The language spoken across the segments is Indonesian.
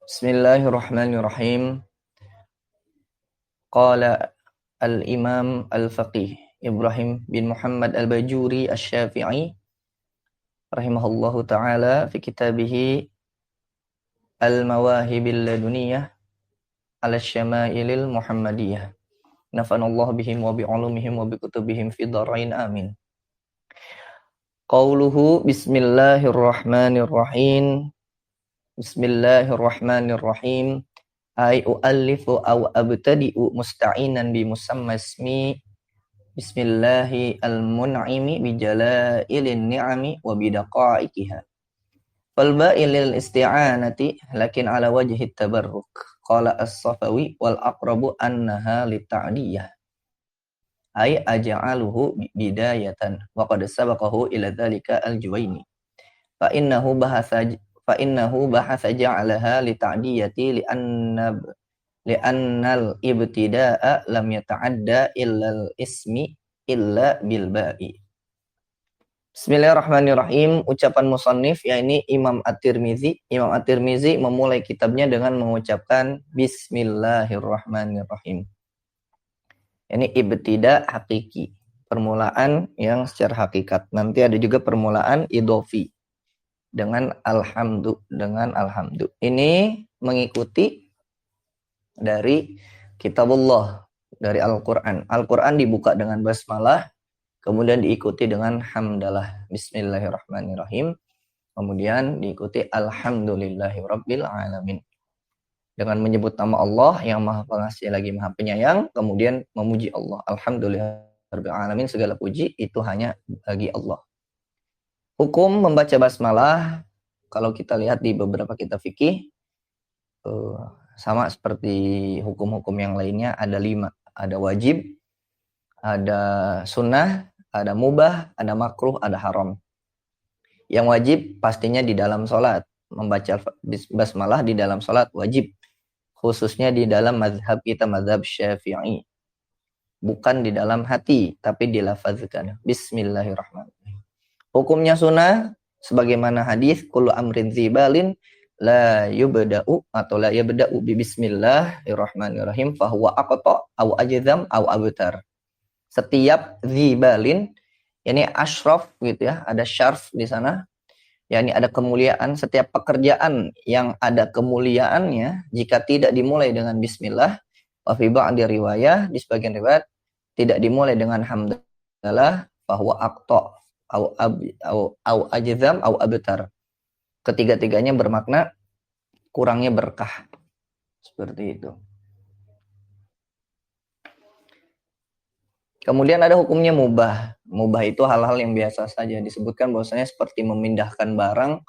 Bismillahirrahmanirrahim. Qala al-Imam al-Faqih Ibrahim bin Muhammad al-Bajuri asy-Syafi'i rahimahullahu taala fi kitabih Al-Mawahibil Laduniyah ala Syama'ilil Muhammadiyah. Nafanallahu bihim wa bi'ulumihim wa bikutubihim fi dharain amin. Qauluhu bismillahirrahmanirrahim. Bismillahirrahmanirrahim. Ai u'allifu aw abtadi'u musta'inan bi musamma ismi bismillahi al-mun'imi bi jalailin ni'ami wa bi daqa'iqiha fal ba'ilil isti'anati lakin ala wajhi tabarruk qala as-Safawi wal aqrabu annaha lita'diyah ai aj'aluhu bidayatan wa qad sabaqahu ila dhalika al-Juwayni fa innahu bahasa ja'alaha li ta'diyati li'annal ibtida'a lam yata'adda illal ismi illa bil ba'i. Bismillahirrahmanirrahim. Ucapan musannif yakni Imam At-Tirmizi. Imam At-Tirmizi memulai kitabnya dengan mengucapkan Bismillahirrahmanirrahim. Ini ibtida hakiki, permulaan yang secara hakikat. Nanti ada juga permulaan idhofi dengan alhamdu. Ini mengikuti dari kitabullah, dari Al-Qur'an. Al-Qur'an dibuka dengan basmalah, kemudian diikuti dengan hamdalah, bismillahirrahmanirrahim, kemudian diikuti alhamdulillahirabbil alamin. Dengan menyebut nama Allah yang Maha Pengasih lagi Maha Penyayang, kemudian memuji Allah. Alhamdulillahirabbil alamin, segala puji itu hanya bagi Allah. Hukum membaca basmalah, kalau kita lihat di beberapa kitab fikih, sama seperti hukum-hukum yang lainnya, ada 5. Ada wajib, ada sunnah, ada mubah, ada makruh, ada haram. Yang wajib pastinya di dalam sholat. Membaca basmalah di dalam sholat wajib. Khususnya di dalam mazhab kita, mazhab Syafi'i. Bukan di dalam hati, tapi dilafazkan. Bismillahirrahmanirrahim. Hukumnya sunnah, sebagaimana hadis kullu amrin zibalin la yubda'u atau la yabda'u bi bismillahirrahmanirrahim fahuwa aqta aw ajzam aw abtar. Setiap zibalin, ini asyraf gitu ya, ada syarf di sana. yakni ada kemuliaan. Setiap pekerjaan yang ada kemuliaannya jika tidak dimulai dengan bismillah, wa fi ba'di riwayah, di sebagian riwayat tidak dimulai dengan hamdalah, fahuwa aqta au ajzam au abtar. Ketiga-tiganya bermakna kurangnya berkah. Seperti itu. Kemudian ada hukumnya mubah. Mubah itu hal-hal yang biasa saja. Disebutkan bahwasanya seperti memindahkan barang,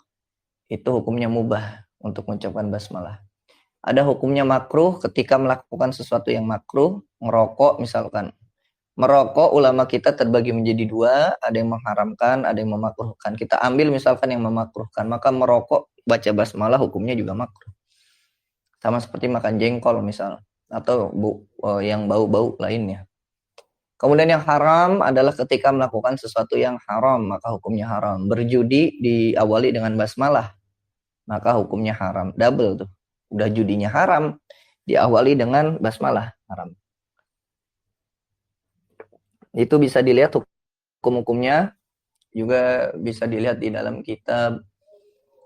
itu hukumnya mubah untuk mengucapkan basmalah. Ada hukumnya makruh ketika melakukan sesuatu yang makruh, merokok misalkan. Merokok, ulama kita terbagi menjadi 2, ada yang mengharamkan, ada yang memakruhkan. Kita ambil misalkan yang memakruhkan, maka merokok baca basmalah hukumnya juga makruh. Sama seperti makan jengkol misal, atau yang bau-bau lainnya. Kemudian yang haram adalah ketika melakukan sesuatu yang haram, maka hukumnya haram. Berjudi diawali dengan basmalah, maka hukumnya haram. Double tuh, udah judinya haram, diawali dengan basmalah, haram. Itu bisa dilihat hukum-hukumnya, juga bisa dilihat di dalam kitab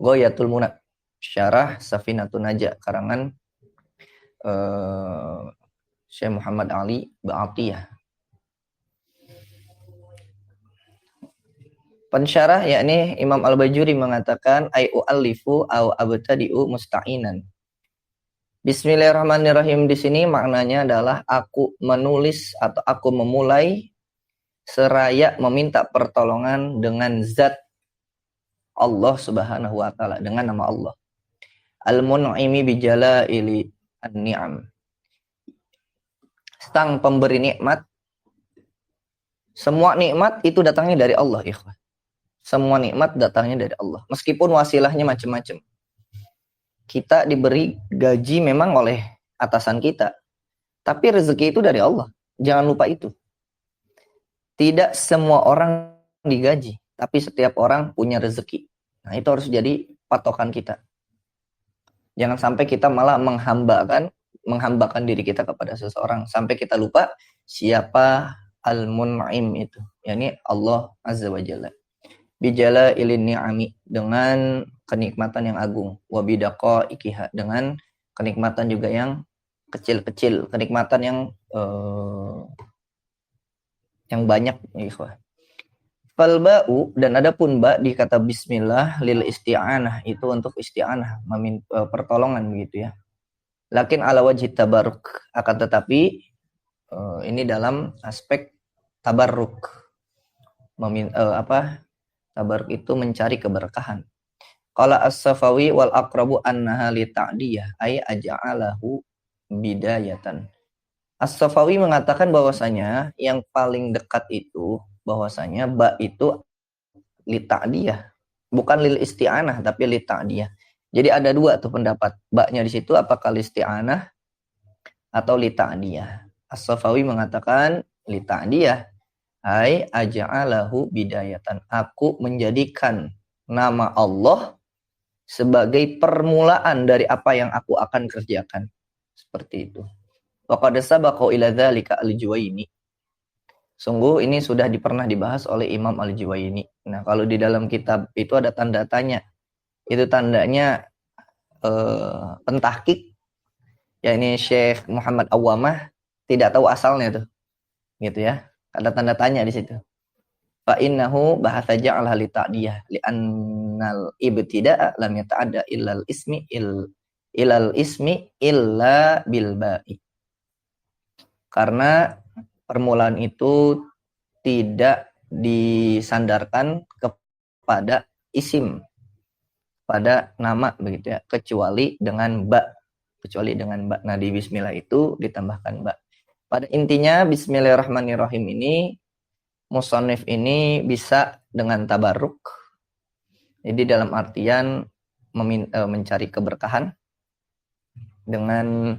Ghayatul Munad, Syarah Safinatun Najah, karangan Syekh Muhammad Ali Ba'atiyah. Pensyarah yakni Imam Al-Bajuri mengatakan ai u'allifu au abtadi'u musta'inan. Bismillahirrahmanirrahim di sini maknanya adalah aku menulis atau aku memulai seraya meminta pertolongan dengan zat Allah Subhanahu wa taala, dengan nama Allah. Al-mun'imi bi jalaili an-ni'am. Sang pemberi nikmat. Semua nikmat itu datangnya dari Allah, ikhwan. Semua nikmat datangnya dari Allah, meskipun wasilahnya macam-macam. Kita diberi gaji memang oleh atasan kita, tapi rezeki itu dari Allah. Jangan lupa itu. Tidak semua orang digaji, tapi setiap orang punya rezeki. Nah, itu harus jadi patokan kita. Jangan sampai kita malah menghambakan diri kita kepada seseorang sampai kita lupa siapa Al-Mun'im itu, yakni Allah Azza wa Jalla. Bijala ilin ni'ami, dengan kenikmatan yang agung, wa bidaqa ikiha, dengan kenikmatan juga yang kecil-kecil, kenikmatan yang banyak, ikhwah. Fal ba'u, dan adapun ba di kata bismillah lil isti'anah, itu untuk isti'anah, pertolongan begitu ya. Lakin ala wajhi tabarruk, akan tetapi ini dalam aspek tabarruk. Tabarruk itu mencari keberkahan. Qala as-Safawi wal aqrabu annaha li ta'diyah ay aja'alahu bidayatan. As-Safawi mengatakan bahwasanya yang paling dekat itu bahwasanya ba itu li ta'diyah, bukan lil isti'anah tapi li ta'diyah. Jadi ada dua tuh pendapat. Ba-nya di situ apakah li isti'anah atau li ta'diyah. As-Safawi mengatakan li ta'diyah, ai aja'alahu bidayatan. Aku menjadikan nama Allah sebagai permulaan dari apa yang aku akan kerjakan. Seperti itu. Wa qad sabaqa ila dzalika al-Juwaini. Sungguh ini sudah pernah dibahas oleh Imam Al-Juwaini. Nah, kalau di dalam kitab itu ada tanda tanya. Itu tandanya pentahqiq, yakni Syekh Muhammad Awwamah, tidak tahu asalnya tuh. Gitu ya. Ada tanda tanya di situ. Fa innahu bahatsa ja'alha li ta'diyah li annal ibtida'a lam yata'adda illal ismi illa bil ba'i. Karena permulaan itu tidak disandarkan kepada isim, pada nama begitu ya, kecuali dengan ba. Nah, di bismillah itu ditambahkan ba. Pada intinya bismillahirrahmanirrahim ini musannif ini bisa dengan tabarruk. Jadi dalam artian mencari keberkahan dengan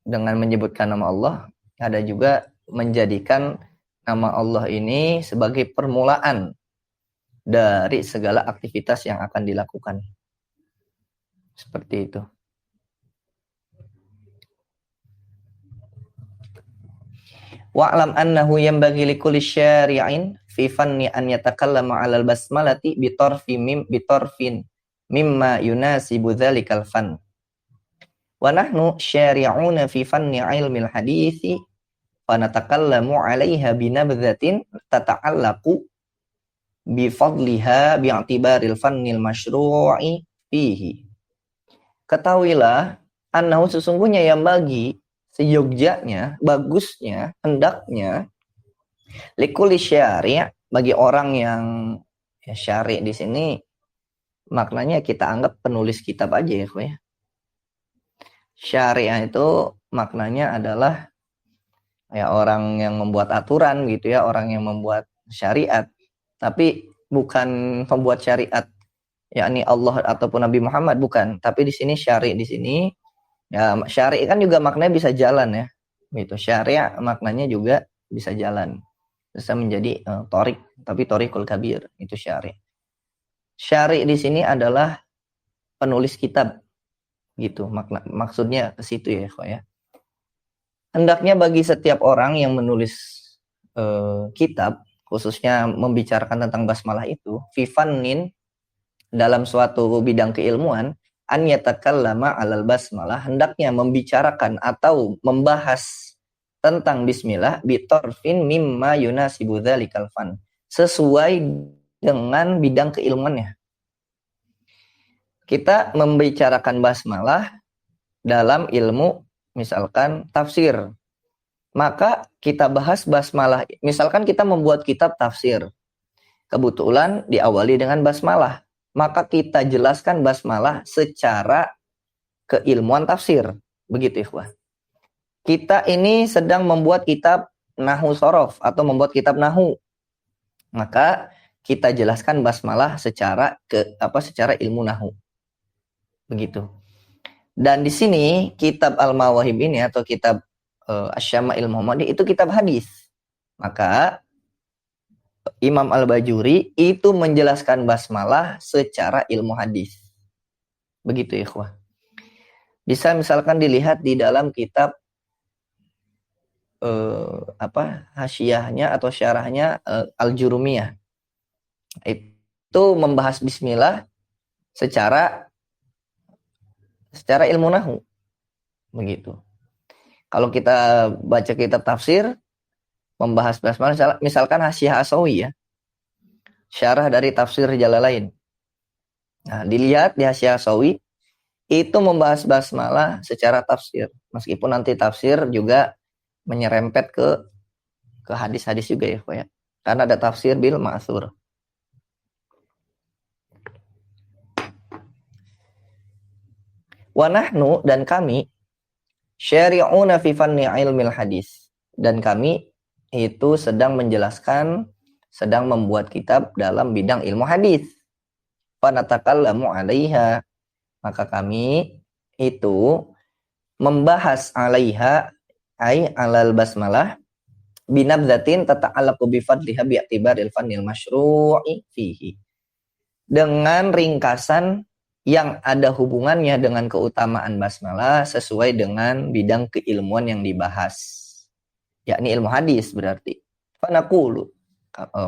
menyebutkan nama Allah. Ada juga menjadikan nama Allah ini sebagai permulaan dari segala aktivitas yang akan dilakukan. Seperti itu. Wa'lam annahu yanbaghi likulli syari'in fi fanni an yatakallama 'alal basmalati bitarfin mimma yunasibu dzalikal fan. Wa nahnu syari'una fi fanni 'ilmil hadithi fa natakallamu 'alaiha binabdhatin tata'allaqu bi fadliha bi'tibaril fannil masyru'i fihi. Ketahuilah annahu sesungguhnya yang bagi seyogjanya, bagusnya, hendaknya likulli syari', bagi orang yang syari' di sini maknanya kita anggap penulis kitab aja ya. Syariah itu maknanya adalah ya orang yang membuat aturan gitu ya, orang yang membuat syariat, tapi bukan pembuat syariat yakni Allah ataupun Nabi Muhammad, bukan. Tapi di sini syari' di sini ya, syari' kan juga maknanya bisa jalan ya. Gitu. Syariah maknanya juga bisa jalan. Bisa menjadi torik, tapi torikul kabir itu syari'. Syari' di sini adalah penulis kitab. Gitu. Maksudnya ke situ ya, kok ya. Hendaknya bagi setiap orang yang menulis kitab, khususnya membicarakan tentang basmalah itu, fi fannin, dalam suatu bidang keilmuan, an yatakallama 'alal basmalah, hendaknya membicarakan atau membahas tentang bismillah bitarfin mimma yunasibu dzalikal fan, sesuai dengan bidang keilmuannya. Kita membicarakan basmalah dalam ilmu misalkan tafsir, maka kita bahas basmalah. Misalkan kita membuat kitab tafsir, kebetulan diawali dengan basmalah, maka kita jelaskan basmalah secara keilmuan tafsir. Begitu ikhwah. Kita ini sedang membuat kitab Nahwu Shorof atau membuat kitab Nahwu, maka kita jelaskan basmalah secara secara ilmu Nahwu. Begitu. Dan di sini kitab Al-Mawahib ini atau kitab Asy-Syama'il Muhammadiyah itu kitab hadis. Maka Imam Al-Bajuri itu menjelaskan basmalah secara ilmu hadis. Begitu ikhwah. Bisa misalkan dilihat di dalam kitab hasyahnya atau syarahnya Al-Jurumiyah. Itu membahas bismillah secara ilmu nahwu begitu. Kalau kita baca kitab tafsir membahas basmalah, misalkan Hasyah Asawi ya, syarah dari tafsir Jalalain. Nah, dilihat di Hasyah Asawi itu membahas basmalah secara tafsir, meskipun nanti tafsir juga menyerempet ke hadis-hadis juga ya, Pak ya. Karena ada tafsir bil ma'thur. Wa nahnu, dan kami, syari'una fi fanni ilmil hadis, dan kami itu sedang menjelaskan, sedang membuat kitab dalam bidang ilmu hadis. Fa natakallamu 'alaiha, maka kami itu membahas 'alaiha ai 'alal basmalah binabzatin tata'allaqu bi fadliha bi'tibaril fannil masyru'i fihi, dengan ringkasan yang ada hubungannya dengan keutamaan basmalah sesuai dengan bidang keilmuan yang dibahas, yakni ilmu hadis berarti. Fanaqulu,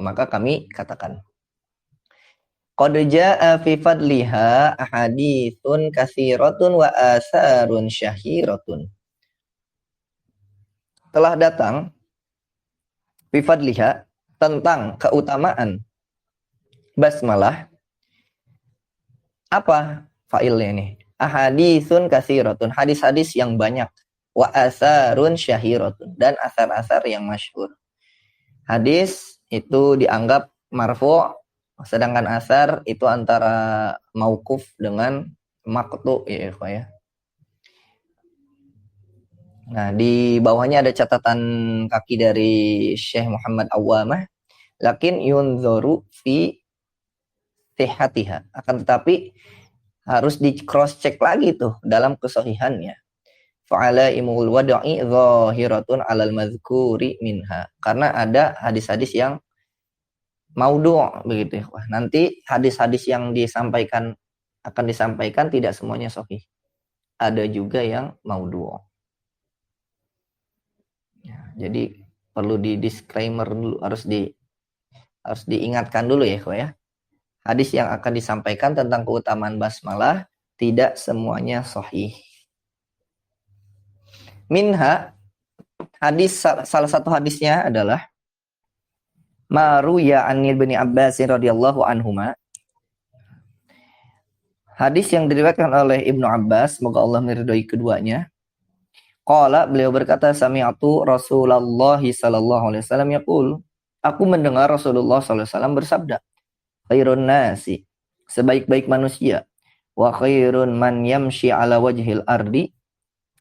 maka kami katakan, qad jaa fi fadliha ahaditsun katsiratun wa asarun syahiratun. Telah datang fi fadliha, tentang keutamaan basmalah. Apa failnya ini? Ahaditsun katsiratun, hadis-hadis yang banyak, wa asarun syahiratun, dan asar-asar yang masyhur. Hadis itu dianggap marfu', sedangkan asar itu antara mauquf dengan maqtu ya, ya. Nah, di bawahnya ada catatan kaki dari Syekh Muhammad Awamah, lakin yunzaru fi sihhatiha, akan tetapi harus di cross check lagi tuh dalam kesahihannya. Fa'ala imul wada'i zahiratun 'alal mazkuri minha, karena ada hadis-hadis yang maudhu' begitu ya. Wah, nanti hadis-hadis yang akan disampaikan tidak semuanya sahih. Ada juga yang maudhu'. Ya, jadi perlu di disclaimer dulu, harus diingatkan dulu ya, ya. Hadis yang akan disampaikan tentang keutamaan basmalah tidak semuanya sahih. Minha, salah satu hadisnya adalah Maruya an Ibnu Abbas radhiyallahu anhuma. Hadis yang diriwayatkan oleh Ibnu Abbas, semoga Allah meridhai keduanya. Qala, beliau berkata, sami'tu Rasulullah sallallahu alaihi wasallam yaqul, aku mendengar Rasulullah sallallahu alaihi wasallam bersabda, khairun nasi, sebaik-baik manusia, wa khairun man yamshi ala wajhil ardi,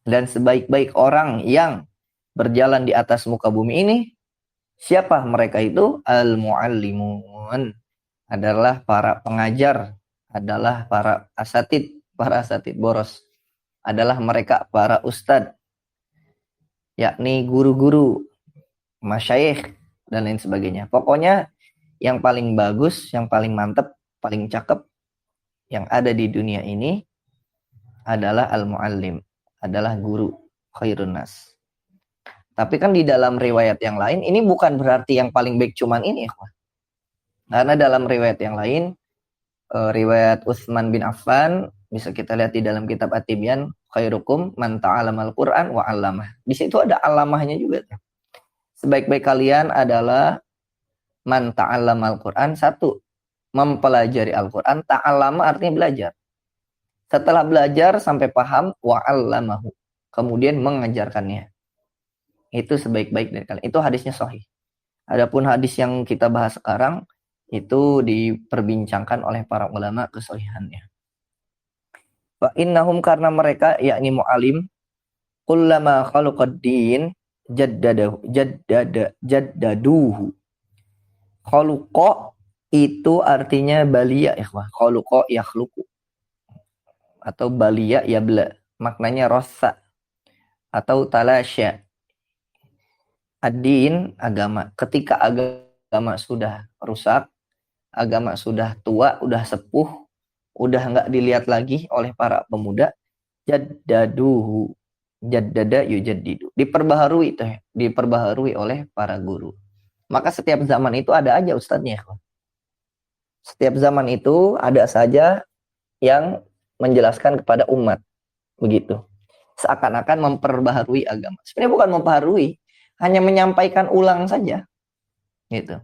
dan sebaik-baik orang yang berjalan di atas muka bumi ini, siapa mereka itu? Al-muallimun, adalah para pengajar, adalah para asatid boros, adalah mereka para ustadz, yakni guru-guru, masyayikh, dan lain sebagainya. Pokoknya yang paling bagus, yang paling mantap, paling cakep yang ada di dunia ini adalah al-muallim, adalah guru, khairun nas. Tapi kan di dalam riwayat yang lain, ini bukan berarti yang paling baik cuman ini, karena dalam riwayat yang lain, riwayat Utsman bin Affan, bisa kita lihat di dalam kitab At-Tibyan, khairukum man ta'alamal Qur'an wa 'allamah. Di situ ada alamahnya juga. Sebaik-baik kalian adalah man ta'allamal Qur'an, satu, mempelajari Al-Qur'an, ta'allama artinya belajar. Setelah belajar sampai paham, wa 'allamahu, kemudian mengajarkannya. Itu sebaik-baik dari kalian. Itu hadisnya sahih. Adapun hadis yang kita bahas sekarang itu diperbincangkan oleh para ulama kesahihannya. Fa innahum, karena mereka yakni mu'alim, kullama khalaqad din jaddaduhu. Khuluqa itu artinya balia, ikhwah. Khuluqa yakhluqu, atau balia yabla, maknanya rossa atau talasya. Ad-din, agama. Ketika agama sudah rusak, agama sudah tua, udah sepuh, udah nggak dilihat lagi oleh para pemuda, Jaddaduhu. Jaddada yujaddidu. Diperbaharui oleh para guru. Maka setiap zaman itu ada aja ustadznya. Setiap zaman itu ada saja yang menjelaskan kepada umat. Begitu. Seakan-akan memperbaharui agama. Sebenarnya bukan memperbaharui, hanya menyampaikan ulang saja. Gitu.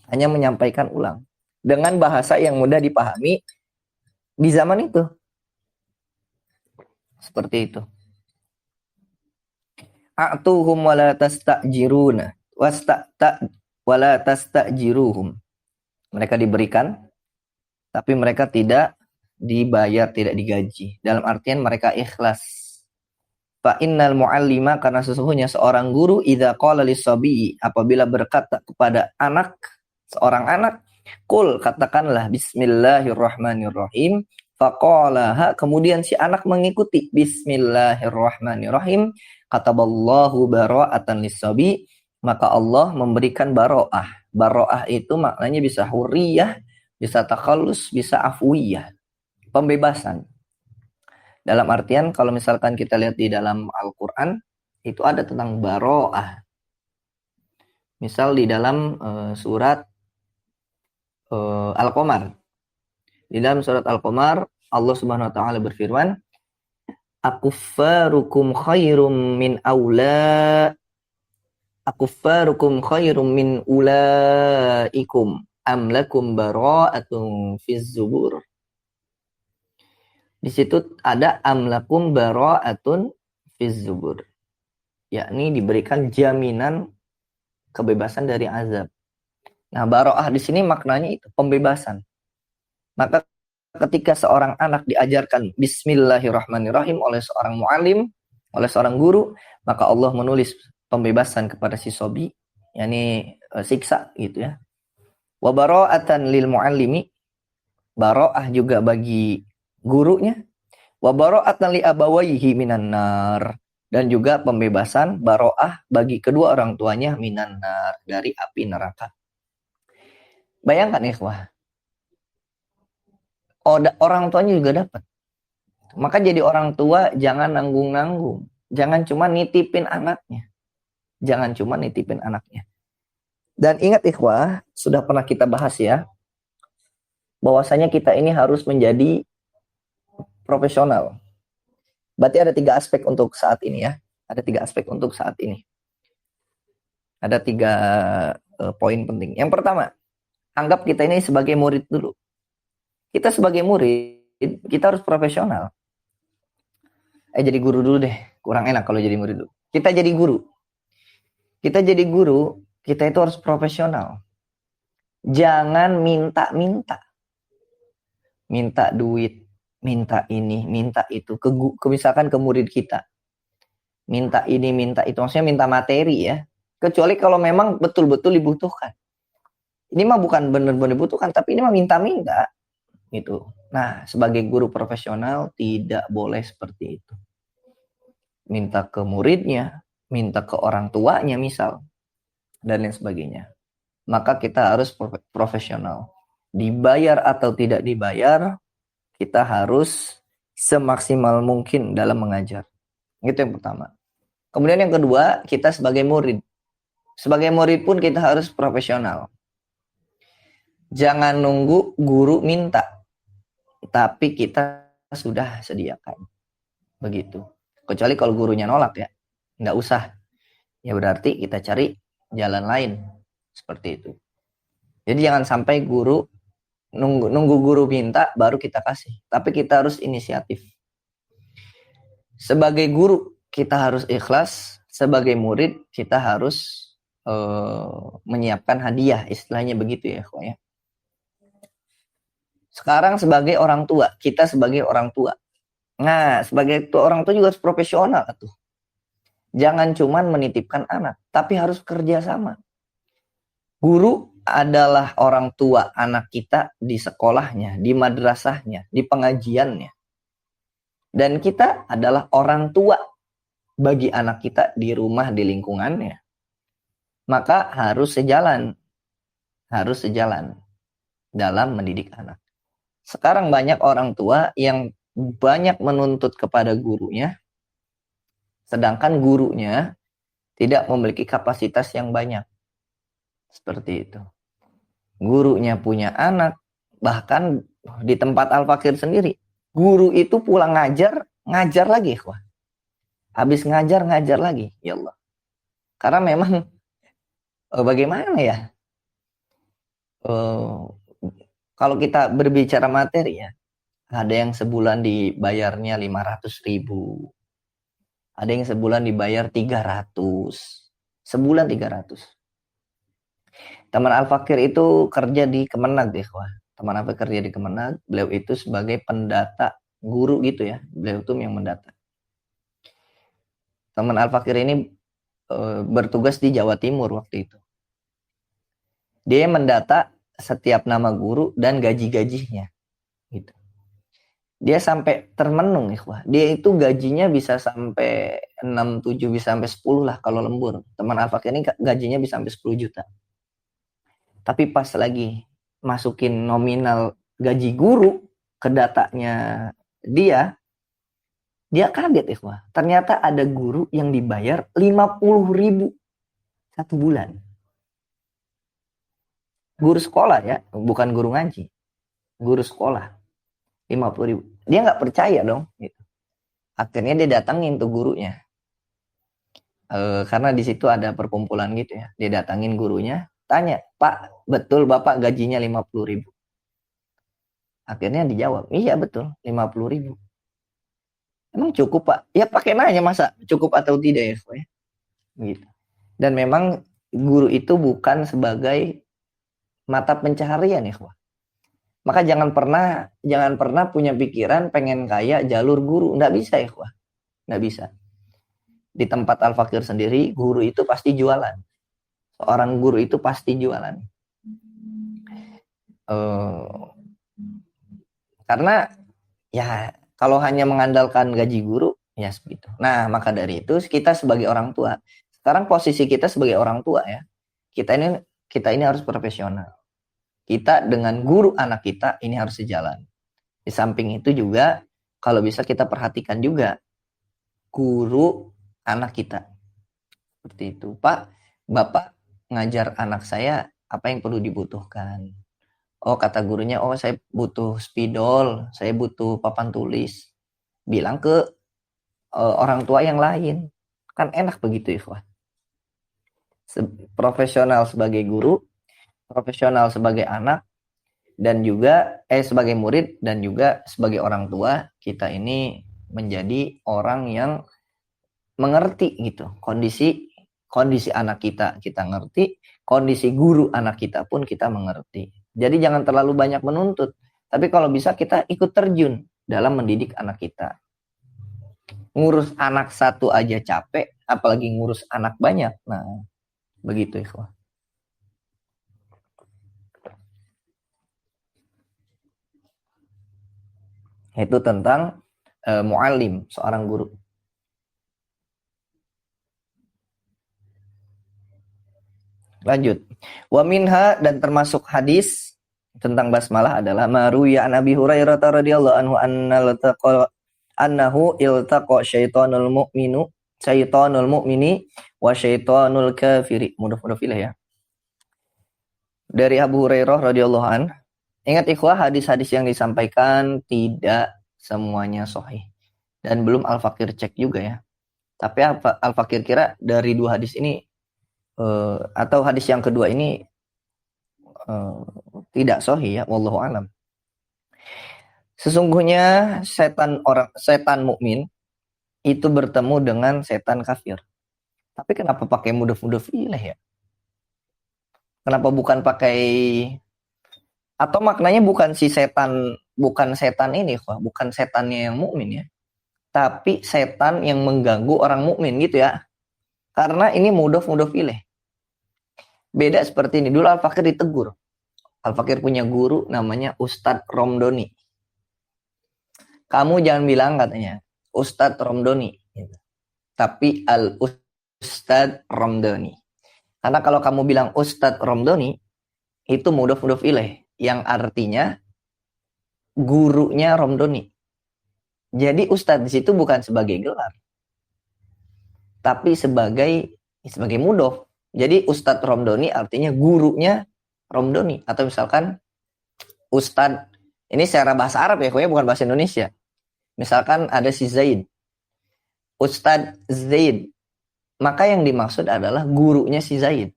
Hanya menyampaikan ulang. Dengan bahasa yang mudah dipahami di zaman itu. Seperti itu. A'tuhum wala tasta'jiruna wala tasta'jiruhum. Mereka diberikan tapi mereka tidak dibayar, tidak digaji. Dalam artian mereka ikhlas. Fa innal muallima, karena sesungguhnya seorang guru idza qala lis-sabi, apabila berkata kepada anak, seorang anak, qul, katakanlah bismillahirrahmanirrahim, faqalaha, kemudian si anak mengikuti bismillahirrahmanirrahim, kataballahu bara'atan lis-sabi, maka Allah memberikan baro'ah. Baro'ah itu maknanya bisa huriyah, bisa takhallus, bisa afwiyah, pembebasan. Dalam artian kalau misalkan kita lihat di dalam Al-Quran, itu ada tentang baro'ah. Misal di dalam surat Al-Qamar. Di dalam surat Al-Qamar, Allah Subhanahu wa taala berfirman, Akuffarukum khairum min ulaikum am lakum bara'atun fiz zubur. Di situ ada amlakum bara'atun fiz zubur. Yakni diberikan jaminan kebebasan dari azab. Nah, bara'ah di sini maknanya itu pembebasan. Maka ketika seorang anak diajarkan bismillahirrahmanirrahim oleh seorang muallim, oleh seorang guru, maka Allah menulis pembebasan kepada si sobi, yakni siksa gitu ya. Wa bara'atan lil muallimi, bara'ah juga bagi gurunya. Wa bara'atan li abawayhi minan nar, dan juga pembebasan bara'ah bagi kedua orang tuanya minan nar, dari api neraka. Bayangkan ikhwah, orang tuanya juga dapat. Maka jadi orang tua jangan nanggung-nanggung. Jangan cuma nitipin anaknya. Jangan cuma nitipin anaknya. Dan ingat ikhwah, sudah pernah kita bahas ya, bahwasanya kita ini harus menjadi profesional. Berarti ada 3 aspek untuk saat ini ya. Ada 3 aspek untuk saat ini. Ada 3 poin penting. Yang pertama, anggap kita ini sebagai murid dulu. Kita sebagai murid, kita harus profesional. Jadi guru dulu deh. Kurang enak kalau jadi murid dulu. Kita jadi guru. Kita jadi guru, kita itu harus profesional. Jangan minta-minta. Minta duit, minta ini, minta itu. Misalkan ke murid kita. Minta ini, minta itu. Maksudnya minta materi ya. Kecuali kalau memang betul-betul dibutuhkan. Ini mah bukan benar-benar dibutuhkan, tapi ini mah minta-minta. Gitu. Nah, sebagai guru profesional tidak boleh seperti itu. Minta ke muridnya, minta ke orang tuanya misal, dan lain sebagainya. Maka kita harus profesional. Dibayar atau tidak dibayar, kita harus semaksimal mungkin dalam mengajar. Itu yang pertama. Kemudian yang kedua, kita sebagai murid. Sebagai murid pun kita harus profesional. Jangan nunggu guru minta, tapi kita sudah sediakan. Begitu. Kecuali kalau gurunya nolak ya. Nggak usah. Ya berarti kita cari jalan lain. Seperti itu. Jadi jangan sampai guru nunggu guru minta baru kita kasih. Tapi kita harus inisiatif. Sebagai guru kita harus ikhlas. Sebagai murid kita harus menyiapkan hadiah. Istilahnya begitu ya. Sekarang sebagai orang tua, kita sebagai orang tua. Nah, sebagai orang tua juga harus profesional tuh. Jangan cuman menitipkan anak, tapi harus kerja sama. Guru adalah orang tua anak kita di sekolahnya, di madrasahnya, di pengajiannya. Dan kita adalah orang tua bagi anak kita di rumah, di lingkungannya. Maka harus sejalan dalam mendidik anak. Sekarang banyak orang tua yang banyak menuntut kepada gurunya, sedangkan gurunya tidak memiliki kapasitas yang banyak. Seperti itu. Gurunya punya anak, bahkan di tempat Al-Fakir sendiri, guru itu pulang ngajar lagi, wah. Habis ngajar lagi, ya Allah. Karena memang bagaimana ya? Kalau kita berbicara materi ya, ada yang sebulan dibayarnya 500.000, ada yang sebulan dibayar 300, sebulan 300. Teman Al-Fakir itu kerja di Kemenag deh, wah. Teman Al-Fakir kerja di Kemenag, beliau itu sebagai pendata guru gitu ya, beliau itu yang mendata. Teman Al-Fakir ini bertugas di Jawa Timur waktu itu. Dia mendata setiap nama guru dan gaji-gajinya gitu. Dia sampai termenung, ikhwah. Dia itu gajinya bisa sampai 6, 7, bisa sampai 10 lah kalau lembur. Teman Al-Fakir ini gajinya bisa sampai 10 juta. Tapi pas lagi masukin nominal gaji guru ke datanya dia kaget, ikhwah. Ternyata ada guru yang dibayar 50.000 satu bulan. Guru sekolah ya, bukan guru ngaji. Guru sekolah. 50.000. Dia nggak percaya dong. Gitu. Akhirnya dia datangin tuh gurunya. Karena di situ ada perkumpulan gitu ya. Dia datangin gurunya, tanya, Pak, betul Bapak gajinya 50.000? Akhirnya dijawab, iya betul, 50.000. Emang cukup Pak? Ya pakai nanya masa cukup atau tidak ya. Gitu. Dan memang guru itu bukan sebagai mata pencaharian ya. Maka jangan pernah punya pikiran pengen kaya jalur guru. Nggak bisa ya, wah. Nggak bisa. Di tempat Al-Fakir sendiri, guru itu pasti jualan. Seorang guru itu pasti jualan. Karena ya kalau hanya mengandalkan gaji guru, ya segitu. Nah, maka dari itu kita sebagai orang tua, sekarang posisi kita sebagai orang tua ya, kita ini harus profesional. Kita dengan guru anak kita ini harus sejalan. Di samping itu juga kalau bisa kita perhatikan juga guru anak kita. Seperti itu. Pak, Bapak ngajar anak saya apa yang perlu dibutuhkan? Oh, kata gurunya, oh saya butuh spidol, saya butuh papan tulis. Bilang ke orang tua yang lain. Kan enak begitu, Ikhwan. Profesional sebagai guru, profesional sebagai anak, dan juga sebagai murid dan juga sebagai orang tua, kita ini menjadi orang yang mengerti gitu kondisi anak kita ngerti, kondisi guru anak kita pun kita mengerti. Jadi jangan terlalu banyak menuntut, tapi kalau bisa kita ikut terjun dalam mendidik anak kita. Ngurus anak satu aja capek, apalagi ngurus anak banyak. Nah, begitu ikhwah. Itu tentang muallim, seorang guru. Lanjut. Wa minha, dan termasuk hadis tentang basmalah adalah maruya an Abi Hurairah radhiyallahu anhu annahu iltaqa syaitanul mu'mini wa syaitanul kafiri. Mudah-mudahan ya. Dari Abu Hurairah radhiyallahu an. Ingat ikhwah, hadis-hadis yang disampaikan tidak semuanya sahih. Dan belum Al-Fakir cek juga ya. Tapi Al-Fakir kira dari dua hadis ini atau hadis yang kedua ini tidak sahih ya, wallahu alam. Sesungguhnya setan mukmin itu bertemu dengan setan kafir. Tapi kenapa pakai mudhaf ilaih ya? Kenapa bukan pakai, atau maknanya bukan setan ini kok, bukan setannya yang mukmin ya. Tapi setan yang mengganggu orang mukmin gitu ya. Karena ini mudhaf ilaih. Beda seperti ini. Dulu Al-Fakir ditegur. Al-Fakir punya guru namanya Ustadz Romdoni. Kamu jangan bilang katanya Ustadz Romdoni. Tapi Al-Ustadz Romdoni. Karena kalau kamu bilang Ustadz Romdoni, itu mudhaf ilaih. Yang artinya gurunya Romdoni. Jadi ustadz di situ bukan sebagai gelar, tapi sebagai mudhof. Jadi Ustadz Romdoni artinya gurunya Romdoni. Atau misalkan Ustadz, ini secara bahasa Arab ya, pokoknya bukan bahasa Indonesia. Misalkan ada si Zaid, Ustadz Zaid, maka yang dimaksud adalah gurunya si Zaid.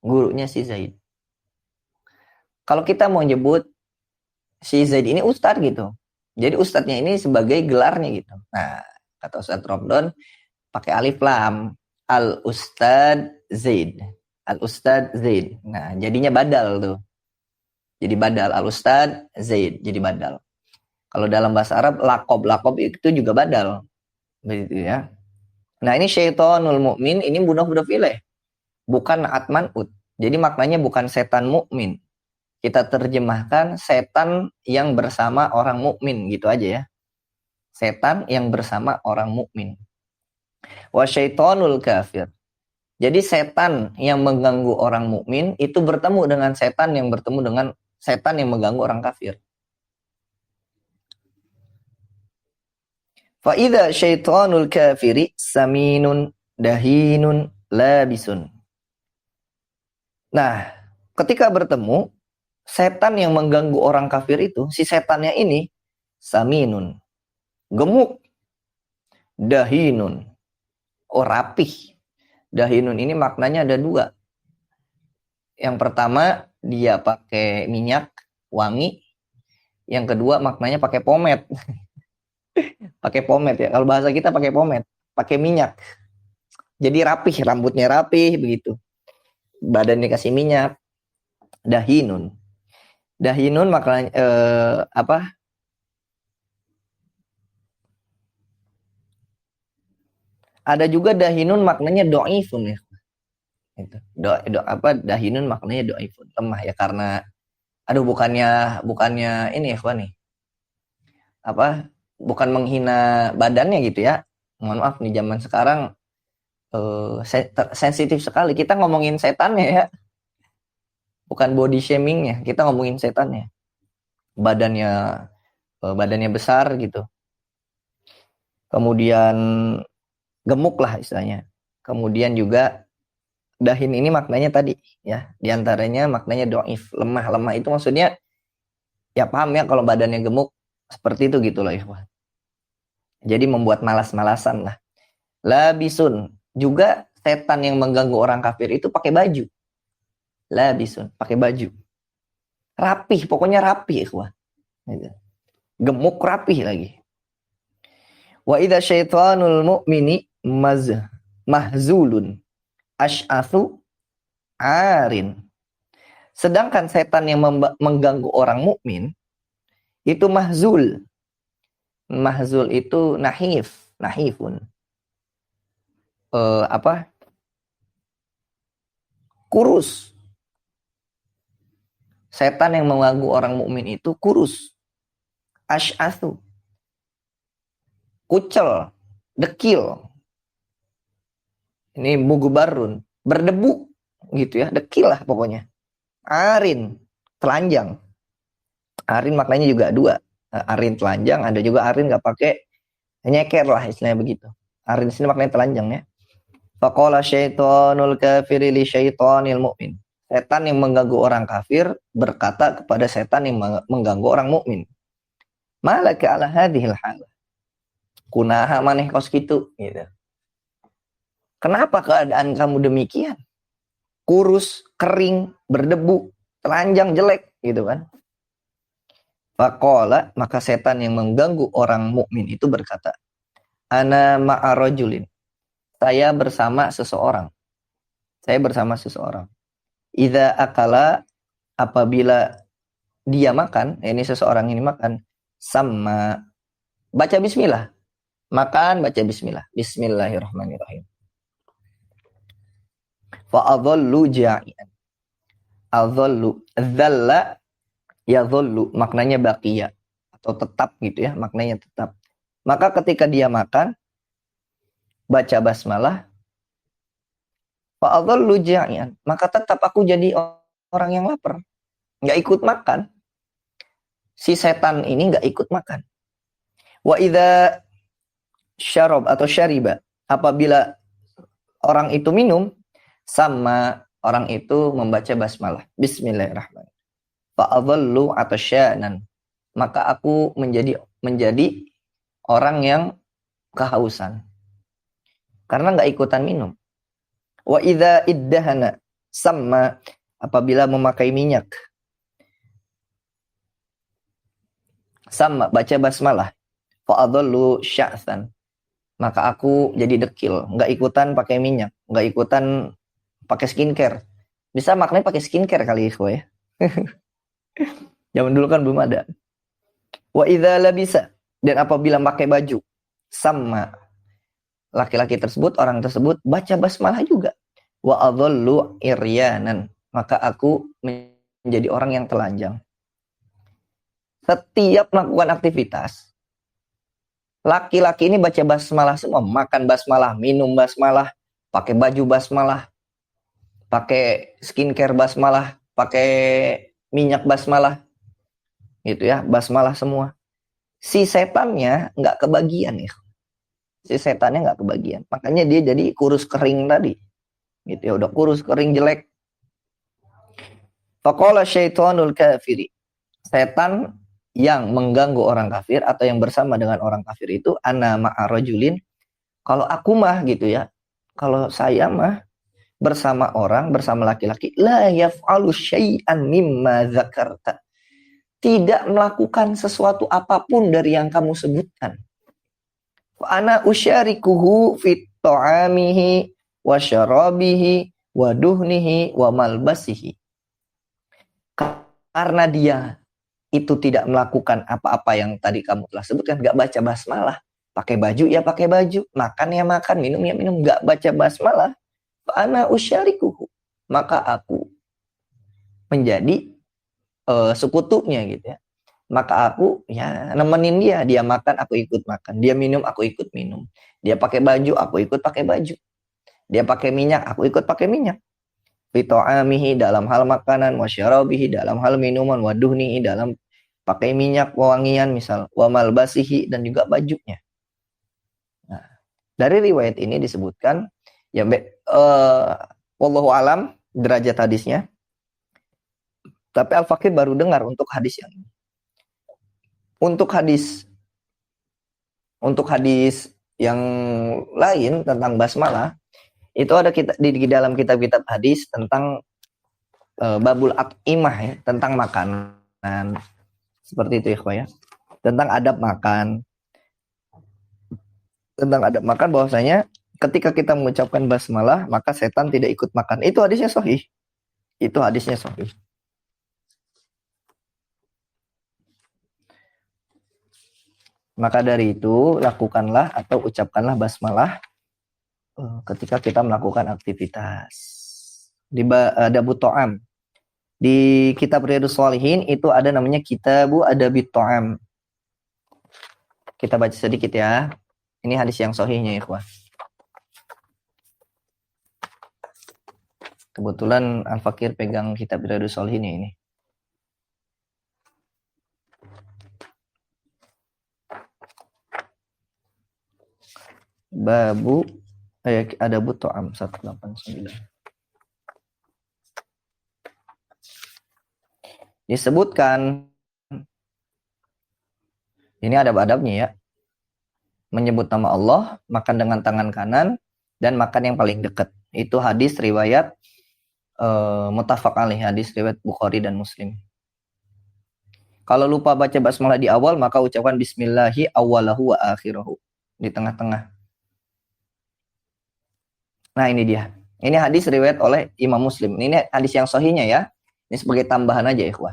Gurunya si Zaid. Kalau kita mau nyebut si Zaid ini Ustadz gitu, jadi Ustadznya ini sebagai gelarnya gitu. Nah, kata Ustadz Romdon, pakai alif lam, al Ustadz Zaid, al Ustadz Zaid. Nah, jadinya badal tuh. Jadi badal, al Ustadz Zaid, jadi badal. Kalau dalam bahasa Arab lakob itu juga badal, begitu ya. Nah, ini syaitonul mukmin, ini mudhof ilaih, bukan naat man'ut. Jadi maknanya bukan setan mukmin. Kita terjemahkan setan yang bersama orang mukmin gitu aja ya. Setan yang bersama orang mukmin. Wa syaitonul kafir. Jadi setan yang mengganggu orang mukmin itu bertemu dengan setan yang mengganggu orang kafir. Fa idza syaitonul kafiri saminun dahinun labisun. Nah, ketika bertemu setan yang mengganggu orang kafir itu, si setannya ini saminun, gemuk, dahinun, rapih. Dahinun ini maknanya ada dua. Yang pertama, dia pakai minyak wangi. Yang kedua, maknanya pakai pomade. Pakai pomade ya. Kalau bahasa kita pakai pomade, pakai minyak. Jadi rapih, rambutnya rapih begitu. Badan dikasih minyak. Dahinun. Dahinun maknanya apa? Ada juga dahinun maknanya do'ifun ya. Itu. Dahinun maknanya do'ifun, lemah ya, karena bukannya ini ya nih. Apa? Bukan menghina badannya gitu ya. Mohon maaf nih, zaman sekarang sensitif sekali. Kita ngomongin setannya ya. Bukan body shamingnya, kita ngomongin setannya. Badannya besar gitu. Kemudian gemuk lah istilahnya. Kemudian juga dahin ini maknanya tadi ya, diantaranya maknanya do'if, lemah itu maksudnya ya paham ya, kalau badannya gemuk seperti itu gitu loh ya. Jadi membuat malas-malasan lah. Labisun, juga setan yang mengganggu orang kafir itu pakai baju. Labisun, pakai baju. Rapih, pokoknya rapih ikhwah. Gemuk rapih lagi. Wa idza syaitanul mu'mini mahzulun asy'athu arin. Sedangkan setan yang mengganggu orang mukmin itu mahzul. Mahzul itu nahifun. Kurus. Setan yang mengganggu orang mukmin itu kurus. Asy'athu. Kucel, dekil. Ini mugubarun, berdebu gitu ya, dekil lah pokoknya. Arin, telanjang. Arin maknanya juga dua. Arin telanjang, ada juga arin nggak pakai nyeker lah istilahnya begitu. Arin sini maknanya telanjang ya. Faqala syaitonul kafiri li syaitonil mu'min. Setan yang mengganggu orang kafir berkata kepada setan yang mengganggu orang mukmin. Malaka ala hadhil hal. Kunaha maneh kos gitu. Kenapa keadaan kamu demikian? Kurus, kering, berdebu, telanjang, jelek gitu kan. Faqala, maka setan yang mengganggu orang mukmin itu berkata, ana ma'arajulin. Saya bersama seseorang. Idza akala, apabila dia makan, ini seseorang ini makan, sama baca bismillah. Makan baca bismillah. Bismillahirrahmanirrahim. Fa'adhallu ja'ian. Adhallu, dhalla yadhallu, maknanya baqiya atau tetap gitu ya, maknanya tetap. Maka ketika dia makan baca basmalah, fa'adhallu ja'ian, maka tetap aku jadi orang yang lapar. Enggak ikut makan. Si setan ini enggak ikut makan. Wa idza syarab atau syariba, apabila orang itu minum, sama orang itu membaca basmalah. Bismillahirrahmanirrahim. Fa'adhallu atasyanan. Maka aku menjadi orang yang kehausan. Karena nggak ikutan minum. Wa idza iddahana, sama apabila memakai minyak. Sama baca basmalah. Fa'adhallu sya'than. Maka aku jadi dekil, nggak ikutan pakai minyak, nggak ikutan pakai skincare. Bisa maknanya pakai skincare kali ya. Zaman dulu kan belum ada. Wa idza labisa, dan apabila pakai baju, sama laki-laki tersebut, orang tersebut baca basmalah juga. Wa adhallu iryanan, maka aku menjadi orang yang telanjang. Setiap melakukan aktivitas, laki-laki ini baca basmalah semua, makan basmalah, minum basmalah, pakai baju basmalah, pakai skincare basmalah, pakai minyak basmalah, gitu ya, basmalah semua. Si setannya nggak kebagian ya, si setannya nggak kebagian, makanya dia jadi kurus kering tadi, gitu ya, udah kurus kering jelek. Faqala syaitonul kafiri, setan yang mengganggu orang kafir atau yang bersama dengan orang kafir itu, ana ma'arajulin, kalau aku mah gitu ya, kalau saya mah bersama orang, bersama laki-laki, la yaf'alu syai'an mimma dzakarta, tidak melakukan sesuatu apapun dari yang kamu sebutkan. Wa ana usyarikuhu fit ta'amihi wa syarabihi wa duhnihi wa malbasihi, karena dia itu tidak melakukan apa-apa yang tadi kamu telah sebutkan, nggak baca basmalah, pakai baju ya pakai baju, makan ya makan, minum ya minum, nggak baca basmalah, ana usyarikuhu, maka aku menjadi sekutunya gitu ya, maka aku ya nemenin dia makan aku ikut makan, dia minum aku ikut minum, dia pakai baju aku ikut pakai baju, dia pakai minyak aku ikut pakai minyak, fito'amihi dalam hal makanan, wasyarabihi dalam hal minuman, waduhnihi dalam pakai minyak wangian misal, wa malbasihi dan juga bajunya. Nah, dari riwayat ini disebutkan ya, wallahu alam derajat hadisnya, tapi Al-Faqih baru dengar untuk hadis yang ini. Untuk hadis yang lain tentang basmalah, itu ada di dalam kitab-kitab hadis tentang babul at'imah ya, tentang makanan. Seperti itu ya, tentang adab makan. Tentang adab makan bahwasanya ketika kita mengucapkan basmalah, maka setan tidak ikut makan. Itu hadisnya sahih. Itu hadisnya sahih. Maka dari itu, lakukanlah atau ucapkanlah basmalah ketika kita melakukan aktivitas. Di Adabut Ta'am, di kitab Riyadhus Shalihin itu ada namanya Kitabu Adabit Ta'am. Kita baca sedikit ya. Ini hadis yang sahihnya ikhwah. Kebetulan Al-Fakir pegang kitab Riyadhus Shalihin ini. Babu Adabut Ta'am 189. Disebutkan ini adab-adabnya ya. Menyebut nama Allah, makan dengan tangan kanan, dan makan yang paling dekat. Itu hadis riwayat muttafaq alaih, hadis riwayat Bukhari dan Muslim. Kalau lupa baca basmalah di awal, maka ucapkan bismillahi awalahu wa akhirahu di tengah-tengah. Nah ini dia. Ini hadis riwayat oleh Imam Muslim. Ini hadis yang sahihnya ya. Ini sebagai tambahan aja ikhwan.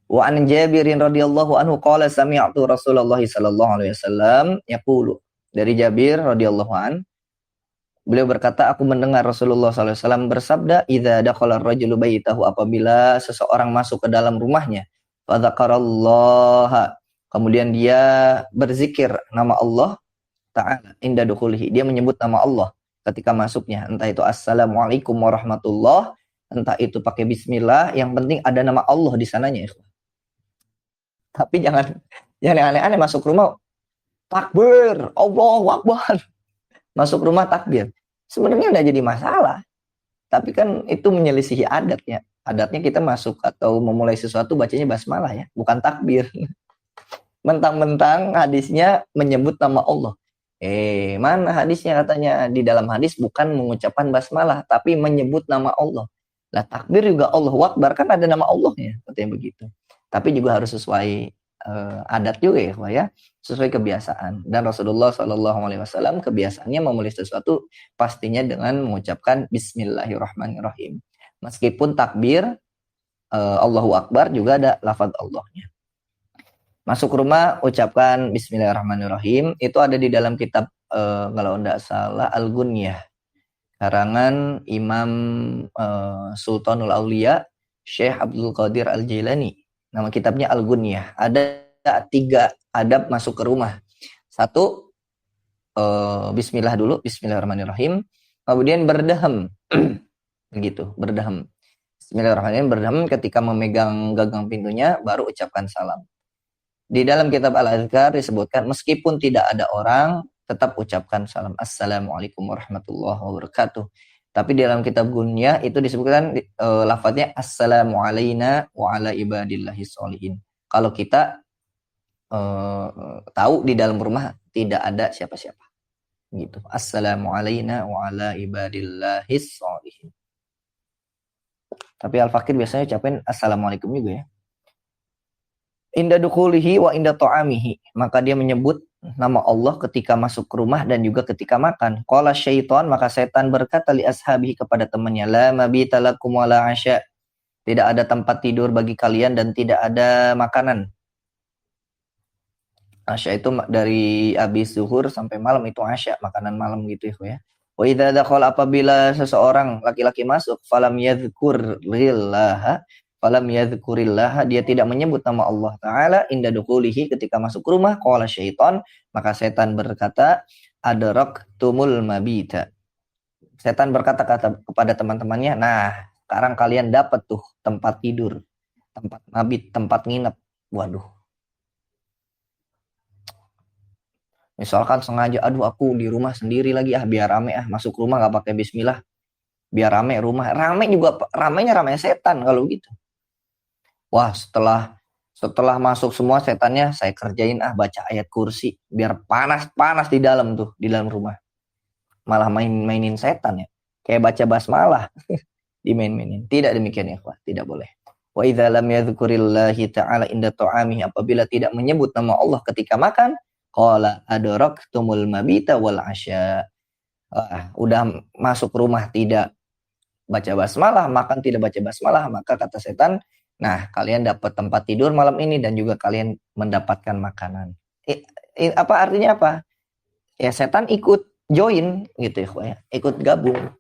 Wa an Jabirin radhiyallahu anhu qala sami'tu Rasulullah sallallahu alaihi wasallam yaqulu. Dari Jabir radhiyallahu an, beliau berkata, aku mendengar Rasulullah sallallahu alaihi wasallam bersabda, idza dakhala ar-rajulu baitahu, apabila seseorang masuk ke dalam rumahnya, fa dzakarallaha, kemudian dia berzikir nama Allah taala inda dukhulihi, dia menyebut nama Allah ketika masuknya, entah itu assalamualaikum warahmatullah, entah itu pakai bismillah, yang penting ada nama Allah di sananya. Tapi jangan aneh-aneh masuk rumah takbir, Allahu Akbar. Masuk rumah takbir. Sebenarnya nggak jadi masalah. Tapi kan itu menyelisihi adat ya. Adatnya kita masuk atau memulai sesuatu bacanya basmalah ya, bukan takbir. Mentang-mentang hadisnya menyebut nama Allah. Mana hadisnya katanya? Di dalam hadis bukan mengucapkan basmalah, tapi menyebut nama Allah. Lah takbir juga Allahu Akbar, kan ada nama Allahnya, katanya begitu. Tapi juga harus sesuai adat juga ya, sesuai kebiasaan. Dan Rasulullah SAW kebiasaannya memulai sesuatu pastinya dengan mengucapkan Bismillahirrahmanirrahim. Meskipun takbir Allahu Akbar juga ada lafaz Allahnya. Masuk rumah ucapkan Bismillahirrahmanirrahim. Itu ada di dalam kitab kalau tidak salah Al-Gunyah, karangan Imam Sultanul Aulia Syekh Abdul Qadir Al-Jailani. Nama kitabnya Al-Gunyah. Ada 3 adab masuk ke rumah. 1, Bismillah dulu, Bismillahirrahmanirrahim. Kemudian berdaham, begitu, berdaham. Bismillahirrahmanirrahim, berdaham ketika memegang gagang pintunya, baru ucapkan salam. Di dalam kitab Al-Azkar disebutkan meskipun tidak ada orang, tetap ucapkan salam. Assalamualaikum warahmatullahi wabarakatuh. Tapi di dalam kitab Gunya itu disebutkan lafadznya Assalamu alayna wa ala ibadillahis sholihin. Kalau kita tahu di dalam rumah tidak ada siapa-siapa. Gitu. Assalamu alayna wa ala ibadillahis sholihin. Tapi Al-Fakir biasanya ucapin Assalamualaikum juga ya. Inda dukhulihi wa inda ta'amihi. Maka dia menyebut nama Allah ketika masuk ke rumah dan juga ketika makan. Qala syaitan, maka setan berkata li ashabihi kepada temannya, la mabita lakum wa la asya. Tidak ada tempat tidur bagi kalian dan tidak ada makanan. Asya itu dari habis zuhur sampai malam, itu asya, makanan malam gitu ya. Wa idza dakhala, apabila seseorang laki-laki masuk, falam yadhkurillaha, dia tidak menyebut nama Allah Ta'ala inda dukhulihi, ketika masuk ke rumah, qala syaitan, maka setan berkata, adraktumul mabita. Setan berkata kepada teman-temannya, nah sekarang kalian dapat tuh tempat tidur, tempat mabit, tempat nginep. Waduh. Misalkan sengaja, aduh aku di rumah sendiri lagi biar rame masuk rumah gak pakai bismillah, biar rame rumah. Rame juga, ramenya setan kalau gitu. Wah, setelah masuk semua setannya, saya kerjain baca ayat kursi biar panas di dalam tuh, di dalam rumah. Malah mainin setan ya. Kayak baca basmalah dimain-mainin. Tidak demikian ya, tidak boleh. Wa idza lam yadhkurillahi ta'ala inda ta'amihi, apabila tidak menyebut nama Allah ketika makan, qala adraktumul mabita wal asya. Udah masuk rumah tidak baca basmalah, makan tidak baca basmalah, maka kata setan, nah, kalian dapat tempat tidur malam ini dan juga kalian mendapatkan makanan. Apa artinya apa? Ya setan ikut join gitu ya, ikut gabung.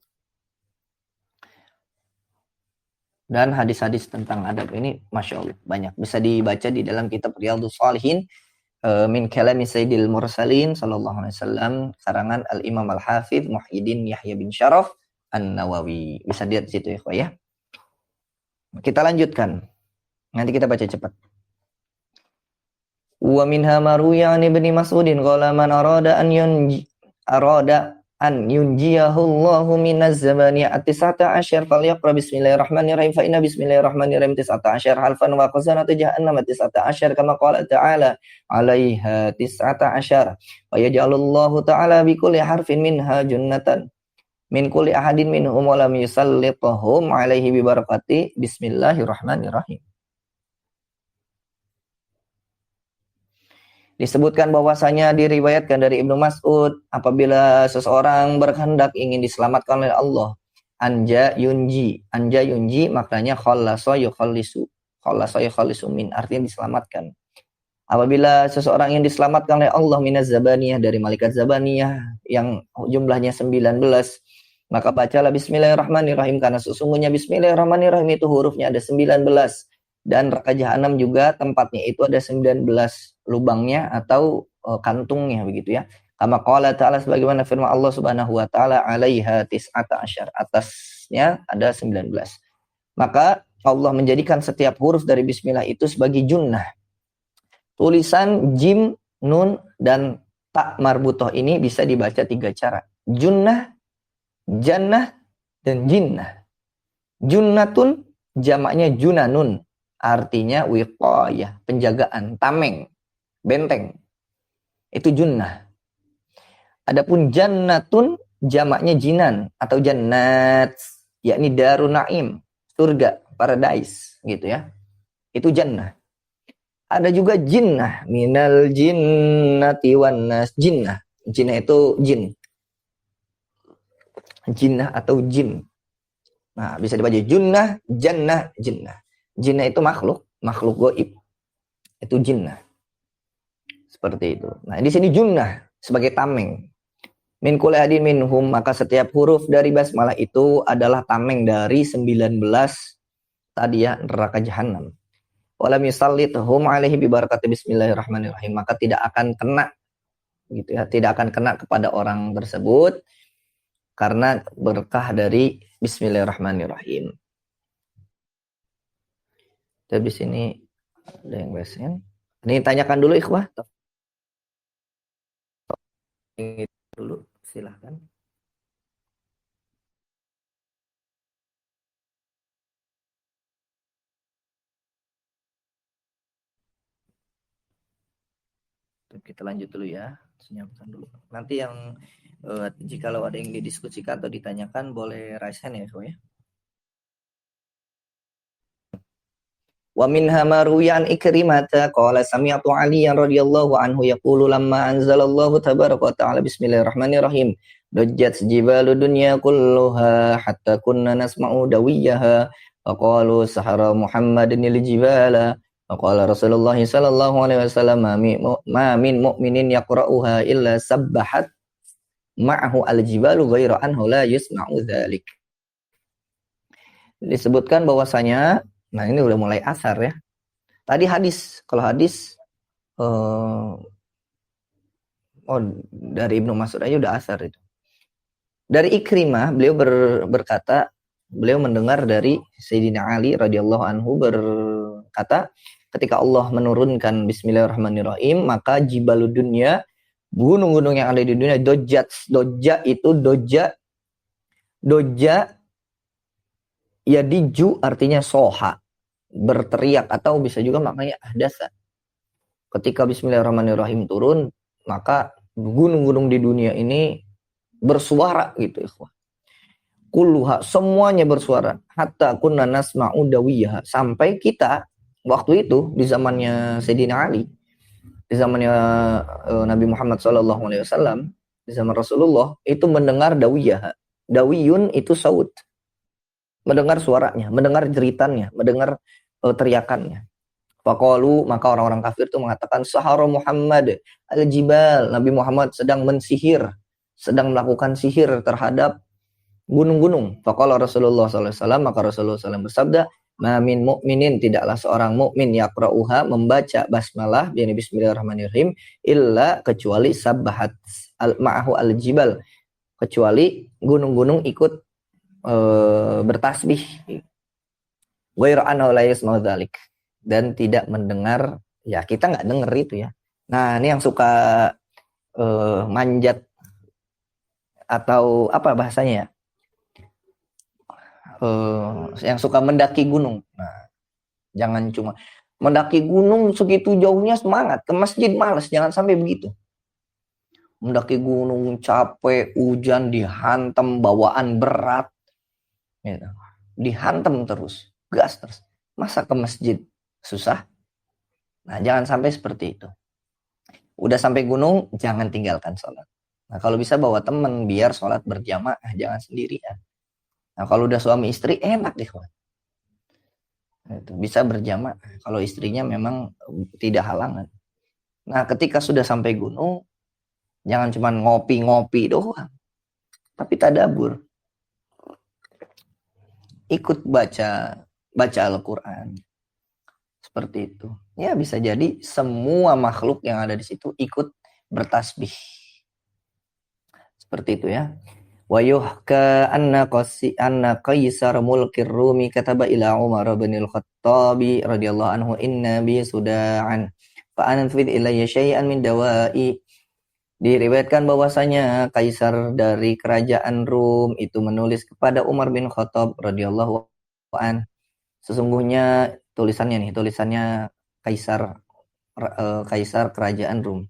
Dan hadis-hadis tentang adab ini, Masya Allah, banyak. Bisa dibaca di dalam kitab Riyadhus Shalihin, min kalami Sayyidil Mursalin sallallahu alaihi wasallam, karangan Al-Imam Al-Hafidh Muhyiddin Yahya bin Syaraf An-Nawawi. Bisa lihat di situ ya. Kita lanjutkan. Nanti kita baca cepat. Wa minha maruya an Ibnu Mas'udin qala man arada an yunjiyahu Allahu minaz zamani 19 falyaqra bismillahirrahmanirrahim fa inna bismillahirrahmanirrahim 19 harfan wa qazanatu jahannam 19 kama qala ta'ala 'alaiha 19 wa yaj'alullahu ta'ala bi kulli harfin minha jannatan min kulli ahadin minhum wa lam yusallituhum 'alaihi bi barakati bismillahirrahmanirrahim. Disebutkan bahwasanya diriwayatkan dari Ibnu Mas'ud, apabila seseorang berkehendak ingin diselamatkan oleh Allah, anja yunji maknanya khallasa yukhallisu min, artinya diselamatkan. Apabila seseorang yang diselamatkan oleh Allah minaz zabaniyah, dari malaikat zabaniyah yang jumlahnya 19, maka bacalah bismillahirrahmanirrahim, karena sesungguhnya bismillahirrahmanirrahim itu hurufnya ada 19. Dan neraka jahanam juga tempatnya itu ada 19 lubangnya atau kantungnya begitu ya. Kama qala ta'ala, sebagaimana firman Allah Subhanahu wa taala, 'alaiha 19, atasnya ada 19. Maka Allah menjadikan setiap huruf dari bismillah itu sebagai junnah. Tulisan jim, nun dan Tak marbutoh ini bisa dibaca 3 cara. Junnah, jannah, dan jinnah. Junnatun jamaknya junanun. Artinya wiqayah, penjagaan, tameng, benteng. Itu junnah. Adapun jannatun jamaknya jinan atau jannat, yakni darun naim, surga, paradise gitu ya. Itu jannah. Ada juga jinnah, minal jinnati wan nas. Jinnah. Jinnah itu jin. Jinnah atau jin. Nah, bisa dibaca junnah, jannah, jinnah. Jinnah itu makhluk gaib. Itu jinnah. Seperti itu. Nah, di sini junnah sebagai tameng. Min kulli hadin minhum, maka setiap huruf dari basmalah itu adalah tameng dari 19 tadi ya neraka jahanam. Walam yusallithum alaihi bi barakati bismillahirrahmanirrahim, maka tidak akan kena gitu ya, tidak akan kena kepada orang tersebut karena berkah dari bismillahirrahmanirrahim. Tapi sini ada yang besen. Ini tanyakan dulu ikhwah. Ini dulu silahkan. Kita lanjut dulu ya, senyapkan dulu. Nanti yang jika ada yang didiskusikan atau ditanyakan boleh raise hand ya, ya. Wa minha ma ruwiya an Ikrimah qala sami'tu 'Aliyan radhiyallahu anhu yaqulu lamma anzalallahu tabaraka wa ta'ala bismillahirrahmanirrahim dajjat jibalu dunya kulluha hatta kunna nasma'u dawiyaha wa qalu sahara Muhammadin al-jibala wa qala Rasulullah sallallahu alaihi wasallam ma min mu'minin yaqra'uha illa sabbahat ma'ahu al-jibalu ghairu anhu la yusma'u dzalik. Disebutkan bahwasanya, nah ini udah mulai asar ya. Tadi hadis, kalau hadis dari Ibnu Mas'ud aja udah asar itu. Dari Ikrimah, beliau berkata, beliau mendengar dari Sayyidina Ali radhiyallahu anhu berkata, ketika Allah menurunkan bismillahirrahmanirrahim, maka jibalud dunya, gunung-gunung yang ada di dunia, dojat, ya diju artinya soha, berteriak, atau bisa juga maknanya ahdasa. Ketika bismillahirrahmanirrahim turun, maka gunung-gunung di dunia ini bersuara gitu ikhwah. Kulluha, semuanya bersuara. Hatta kunna nasma'u dawiyaha, sampai kita waktu itu di zamannya Sayyidina Ali, di zamannya Nabi Muhammad SAW, di zaman Rasulullah itu mendengar dawiyaha. Dawiyun itu saut, mendengar suaranya, mendengar jeritannya, mendengar teriakannya. Faqalu, maka orang-orang kafir itu mengatakan sahara Muhammad al-jibal, Nabi Muhammad sedang mensihir, sedang melakukan sihir terhadap gunung-gunung. Faqala Rasulullah SAW, maka Rasulullah SAW bersabda, ma min mu'minin, tidaklah seorang mukmin yaqra'uha, membaca basmalah, yakni bismillahirrahmanirrahim, illa, kecuali sabbahat ma'ahu al-jibal, kecuali gunung-gunung ikut bertasbih. Ghairu anhu la yasma'u dzalik, dan tidak mendengar, ya kita nggak denger itu ya. Nah ini yang suka manjat atau apa bahasanya ya, yang suka mendaki gunung. Nah jangan cuma mendaki gunung segitu jauhnya semangat, ke masjid malas, jangan sampai begitu. Mendaki gunung capek, hujan, dihantam, bawaan berat, gitu. Dihantam terus, gas terus, masa ke masjid susah? Nah jangan sampai seperti itu. Udah sampai gunung, jangan tinggalkan sholat. Nah kalau bisa bawa teman biar sholat berjamaah, jangan sendirian. Nah kalau udah suami istri enak deh, bisa berjamaah kalau istrinya memang tidak halangan. Nah ketika sudah sampai gunung, jangan cuma ngopi-ngopi doang, tapi tadabur. Ikut baca Al-Quran. Seperti itu. Ya bisa jadi semua makhluk yang ada di situ ikut bertasbih. Seperti itu ya. Wa yuhka anna Qaisar mulkir Rumi kataba ila Umar bin al-Khattab radhiyallahu anhu inna bi suda'an fa anfid ilayya syai'an min dawa'i Diriwayatkan bahwasanya kaisar dari kerajaan Rum itu menulis kepada Umar bin Khattab radhiyallahu an. Sesungguhnya tulisannya kaisar kerajaan Rum.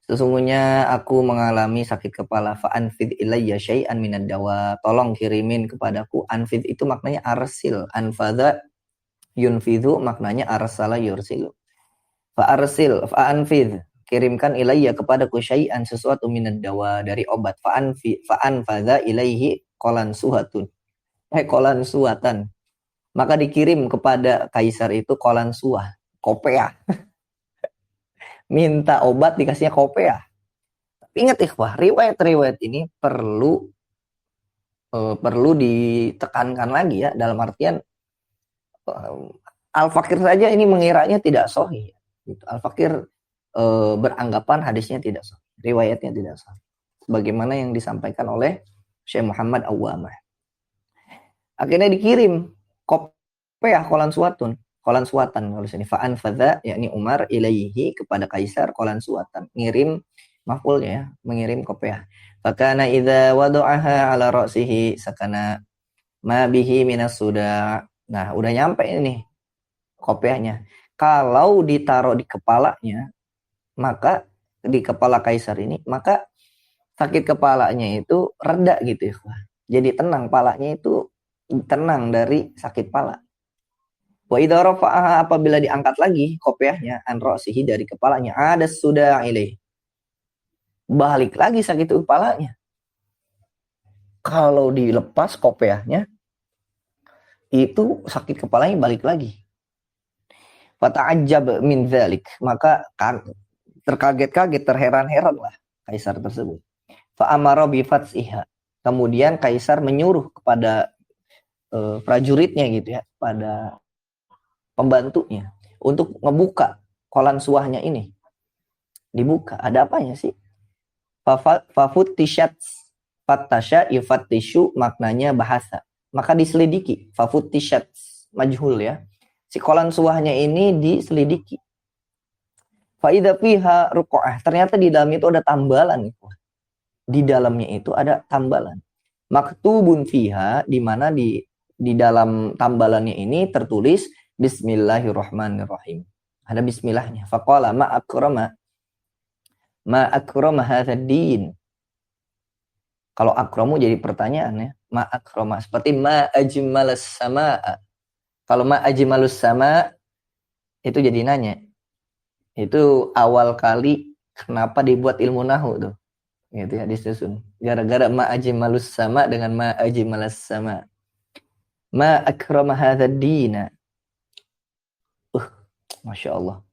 Sesungguhnya aku mengalami sakit kepala, fa'anfid ilayya syai'an minad dawa. Tolong kirimin kepadaku. Anfid itu maknanya arsil. Anfadha yunfidhu maknanya arsala yursilu. Fa'anfid, kirimkan ilayya kepadaku syai'an sesuatu minad dawa dari obat. Fa'anfadha ilaihi qolan suatan. Maka dikirim kepada kaisar itu qolan suah, kopiah. Minta obat dikasihnya kopiah. Ingat ikhwah, riwayat-riwayat ini perlu ditekankan lagi ya, dalam artian Al-Fakir saja ini mengiranya tidak sahih. Al-Fakir beranggapan hadisnya tidak sahih, riwayatnya tidak sahih. Sebagaimana yang disampaikan oleh Syekh Muhammad Awwamah. Akhirnya dikirim kopiah qolan suatan kalau sini fa'an fadha yakni Umar ilaihi kepada kaisar qolan suatan, ngirim maf'ul ya, mengirim kopiah. Fakana idza wada'aha ala ra'sihi sakana ma bihi minas suda. Nah, udah nyampe ini kopiahnya. Kalau ditaruh di kepalanya, maka di kepala kaisar ini, maka sakit kepalanya itu reda gitu ya. Jadi tenang, palanya itu tenang dari sakit pala. Wa idza rafa'aha, apabila diangkat lagi kopiahnya an ra'sihi dari kepalanya, ada sudah ilaih. Balik lagi sakit kepalanya. Kalau dilepas kopiahnya, itu sakit kepalanya balik lagi. Fata'ajjab min dzalik, maka terkaget-kaget, terheran-heran lah kaisar tersebut. Fa'amara bi fatsiha, kemudian kaisar menyuruh kepada prajuritnya gitu ya, pada pembantunya untuk ngebuka kolan suahnya ini. Dibuka, ada apanya sih? Fafuttishat, fattasha yufattishu maknanya bahasa. Maka diselidiki, fafuttishat majhul ya. Si kolan suahnya ini diselidiki. Faidha fiha ruqa'ah, ternyata di dalamnya itu ada tambalan. Di dalamnya itu ada tambalan. Maktubun fiha, di mana di dalam tambalannya ini tertulis Bismillahirrahmanirrahim. Ada bismillahnya. Faqala ma akrama hadzal din. Kalau akramu jadi pertanyaan ya. Ma akrama, seperti ma ajmalas samaa. Kalau ma ajmalus sama itu jadi nanya. Itu awal kali kenapa dibuat ilmu nahu tuh. Gitu ya, disusun. Gara-gara ma ajmalus sama dengan ma ajmalas sama. Ma akrama hadzal dina. Masya Allah.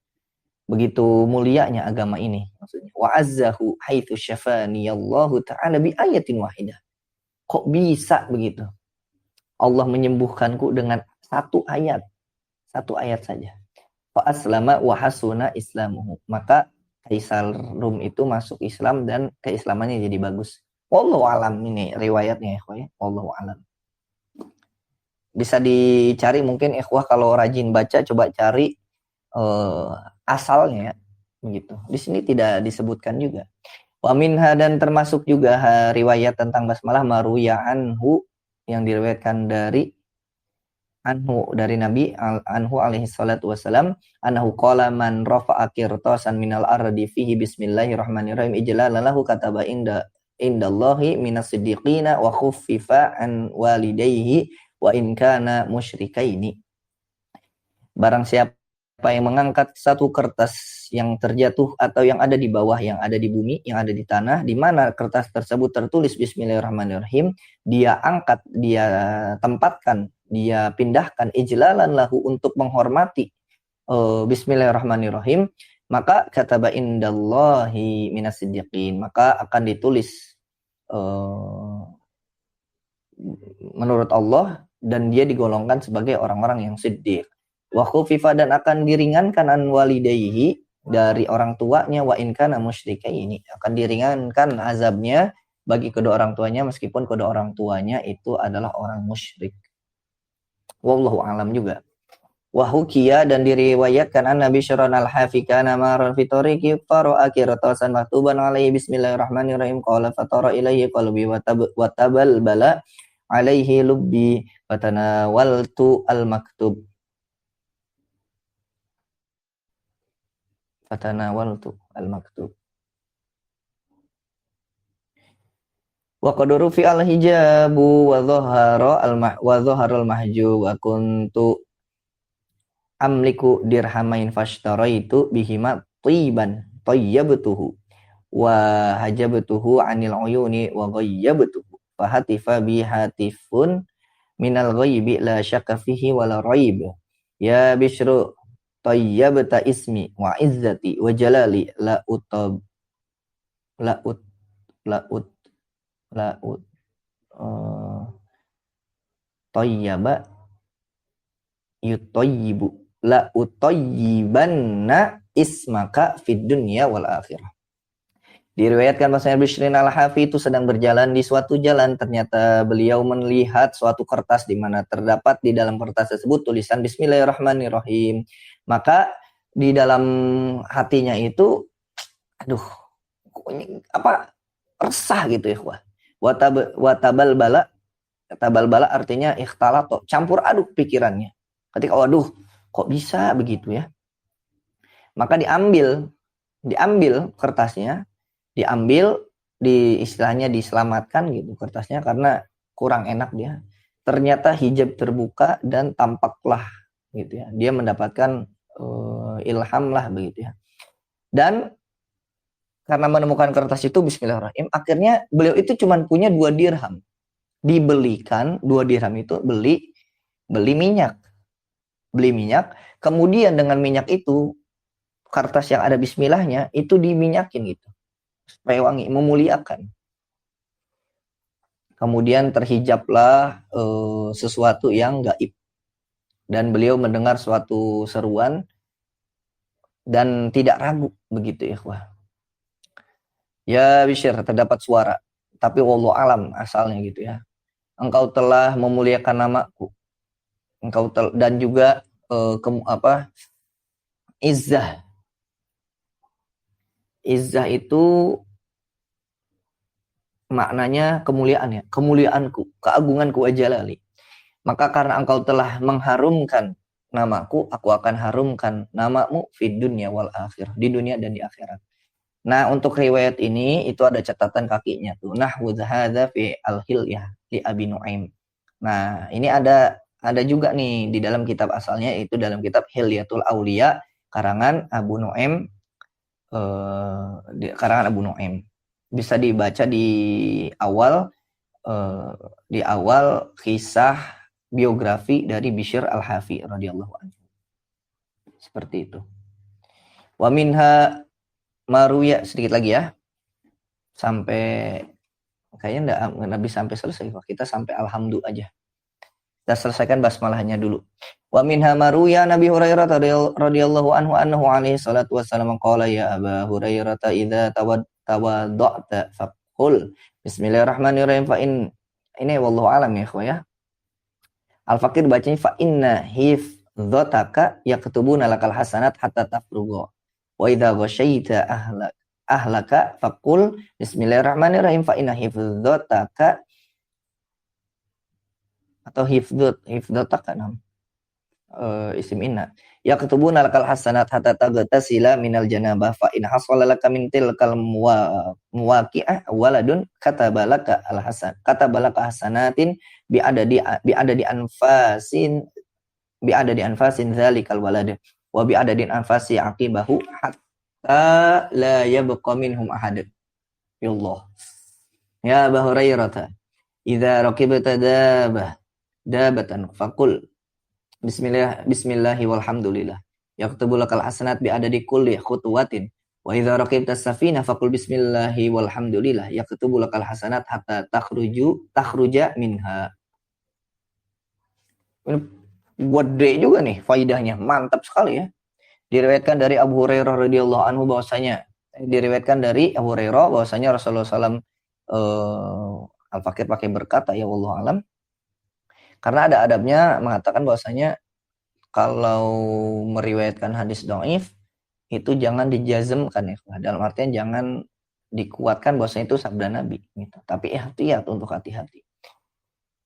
Begitu mulianya agama ini. Maksudnya. Wa'azzahu haitsu syafani Allahu ta'ala bi ayatin wahidah. Kok bisa begitu? Allah menyembuhkanku dengan satu ayat saja. Fa aslama wa hasuna islamuhu. Maka kaisar Rum itu masuk Islam dan keislamannya jadi bagus. Wallahu alam, ini riwayatnya ya. Wallahu alam. Bisa dicari mungkin ikhwah kalau rajin baca, coba cari asalnya begitu. Di sini tidak disebutkan juga. Wa minha, dan termasuk juga riwayat tentang basmalah maruya anhu, yang diriwayatkan dari Nabi anhu alaihi salatu wasalam, annahu qala man rafa'a qirtasan minal ardi fihi bismillahirrahmanirrahim ijlalan lahu kataba indallahi minas siddiqina wa khuffifa an walidayhi wa in kana musyrikaini. Barang siapa yang mengangkat satu kertas yang terjatuh atau yang ada di bawah, yang ada di bumi, yang ada di tanah, di mana kertas tersebut tertulis Bismillahirrahmanirrahim, dia angkat, dia tempatkan, dia pindahkan ijlalan lahu, untuk menghormati Bismillahirrahmanirrahim, maka kataba indallahi minas siddiqin, maka akan ditulis menurut Allah, dan dia digolongkan sebagai orang-orang yang siddiq. Wa khufifa, dan akan diringankan an walidayhi, dari orang tuanya, wa in kana musyrikaini, akan diringankan azabnya bagi kedua orang tuanya meskipun kedua orang tuanya itu adalah orang musyrik. Wallahu alam juga. Wahukia dan diriwayatkan an Nabi Syuran al-Hafi kana maran fi tariqi qara'a qiratasan maktuban alaihi bismillahirrahmanirrahim qala fatara ilaihi qalbi wa tabal bala alaihi lubbi fatanawaltu al-maktub wa qad rufi al-hijabu wa dhahara al-mahjub wa kuntu amliku dirhamain fashtaraitu bihima tayyabtuhu wa hajabtuhu anil uyuni wa ghayyabtuhu fahatifa bi hatifun minal ghaibi la syakka fihi wala raib ya bishru tayyabta ismi wa izzati wa jalali la utab la ut la ut la ut tayyaba yutayyibu la utayyibanna ismaka fid dunya wal akhirah. Diriwayatkan bahwasanya Bishrin al-Hafi itu sedang berjalan di suatu jalan, ternyata beliau melihat suatu kertas di mana terdapat di dalam kertas tersebut tulisan Bismillahirrahmanirrahim. Maka di dalam hatinya itu resah gitu ya, watabal bala artinya ikhtalato, campur aduk pikirannya. Ketika kok bisa begitu ya? Maka diambil kertasnya, istilahnya diselamatkan gitu kertasnya karena kurang enak dia. Ternyata hijab terbuka dan tampaklah gitu ya. Dia mendapatkan ilham lah begitu ya. Dan karena menemukan kertas itu bismillahirrahmanirrahim, akhirnya beliau itu cuma punya 2 dirham. Dibelikan 2 dirham itu beli minyak. Kemudian dengan minyak itu kertas yang ada bismillahnya itu diminyakin gitu supaya wangi, memuliakan. Kemudian terhijablah sesuatu yang gaib dan beliau mendengar suatu seruan dan tidak ragu begitu ya ikhwah. Ya Bishr, terdapat suara tapi wallahu alam asalnya gitu ya. Engkau telah memuliakan namaku. Dan juga izzah. Izzah itu maknanya kemuliaan ya, kemuliaanku, keagunganku ajalali. Maka karena engkau telah mengharumkan namaku, aku akan harumkan namamu fid dunya wal akhirah, di dunia dan di akhirat. Nah, untuk riwayat ini itu ada catatan kakinya tuh. Nahwu hadza fi al-hilyah li Abi Nuaim. Nah, ini ada juga nih di dalam kitab asalnya, itu dalam kitab Hilyatul Auliya karangan Abu Nuaim, bisa dibaca di awal kisah biografi dari Bishr al-Hafi radhiyallahu anhu. Seperti itu. Wa minha maruya, sedikit lagi ya. Sampai kayaknya enggak habis sampai selesai. Kita sampai alhamdulillah aja. Kita selesaikan basmalahnya dulu. Wa minha maruya Nabi Hurairah radhiyallahu anhu annahu alaihi salatu wassalam qala ya Aba Hurairah idza tawadda'ta faqul bismillahirrahmanirrahim fa ini wallahu alam ya ikhwah ya. Al-Fakir bacanya fa inna hifdzataka yaktubuna lakal hasanat hatta tafruga. Wa idza ghasyaita ahlaka faqul bismillahirrahmanirrahim fa inna hifdzataka atau hifdzataka isim inna yaktubuna lakal hasanat hatta taghtasila minal janabah fa in hasala laka min tilkal muwaqi'ah waladun katabalaka hasanatin bi adadi anfasin zalikal walad wa bi adadin anfasi aqibahu hatta la yabqa minhum ahad. Ya Allah. Ya Abu Hurairah idza raqibta dabatan faqul bismillahi walhamdulillah yaktubu lakal hasanat bi adadi kulli khutwatin wa idza raqibta safina faqul bismillahi walhamdulillah yaktubu lakal hasanat hatta takhruja minha. Ini gede juga nih faidahnya, mantap sekali ya. Diriwayatkan dari Abu Hurairah radhiyallahu anhu bahwasanya Rasulullah SAW Al-Fakir pakai berkata ya wallahu alam, karena ada adabnya mengatakan bahwasanya kalau meriwayatkan hadis dhaif itu jangan dijazmkan ya. Dalam artian jangan dikuatkan bahwasanya itu sabda Nabi gitu. Tapi ihtiyat untuk hati-hati.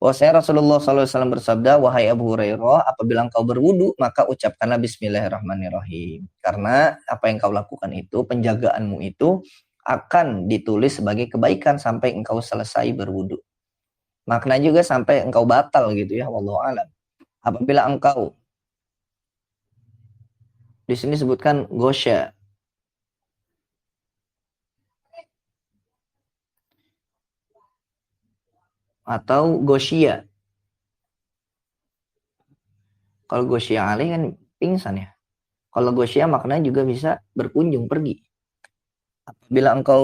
Bahwasanya Rasulullah SAW bersabda, wahai Abu Hurairah, apabila engkau berwudu, maka ucapkanlah Bismillahirrahmanirrahim. Karena apa yang kau lakukan itu, penjagaanmu itu akan ditulis sebagai kebaikan sampai engkau selesai berwudu. Makna juga sampai engkau batal gitu ya, wallahu alam. Apabila engkau di sini sebutkan gosya atau gosya. Kalau gosya alih kan pingsan ya. Kalau gosya maknanya juga bisa berkunjung pergi. Apabila engkau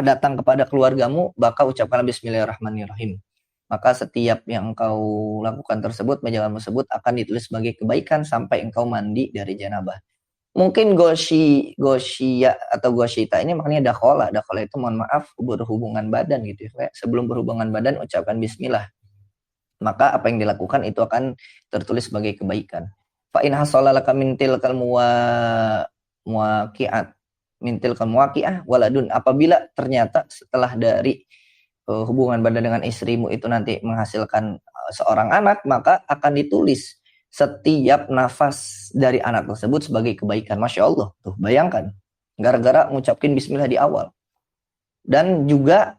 datang kepada keluargamu, maka ucapkanlah Bismillahirrahmanirrahim. Maka setiap yang engkau lakukan tersebut, penjagaan tersebut akan ditulis sebagai kebaikan sampai engkau mandi dari janabah. Mungkin gosya atau gosyita ini maknanya dakhola. Dakhola itu mohon maaf berhubungan badan gitu ya. Sebelum berhubungan badan ucapkan bismillah. Maka apa yang dilakukan itu akan tertulis sebagai kebaikan. Fa in hasala laka min tilkal muwaqi'at mintil muwaqi'ah waladun, apabila ternyata setelah dari hubungan badan dengan istrimu itu nanti menghasilkan seorang anak, maka akan ditulis setiap nafas dari anak tersebut sebagai kebaikan. Masya Allah, tuh bayangkan, gara-gara ngucapin bismillah di awal. Dan juga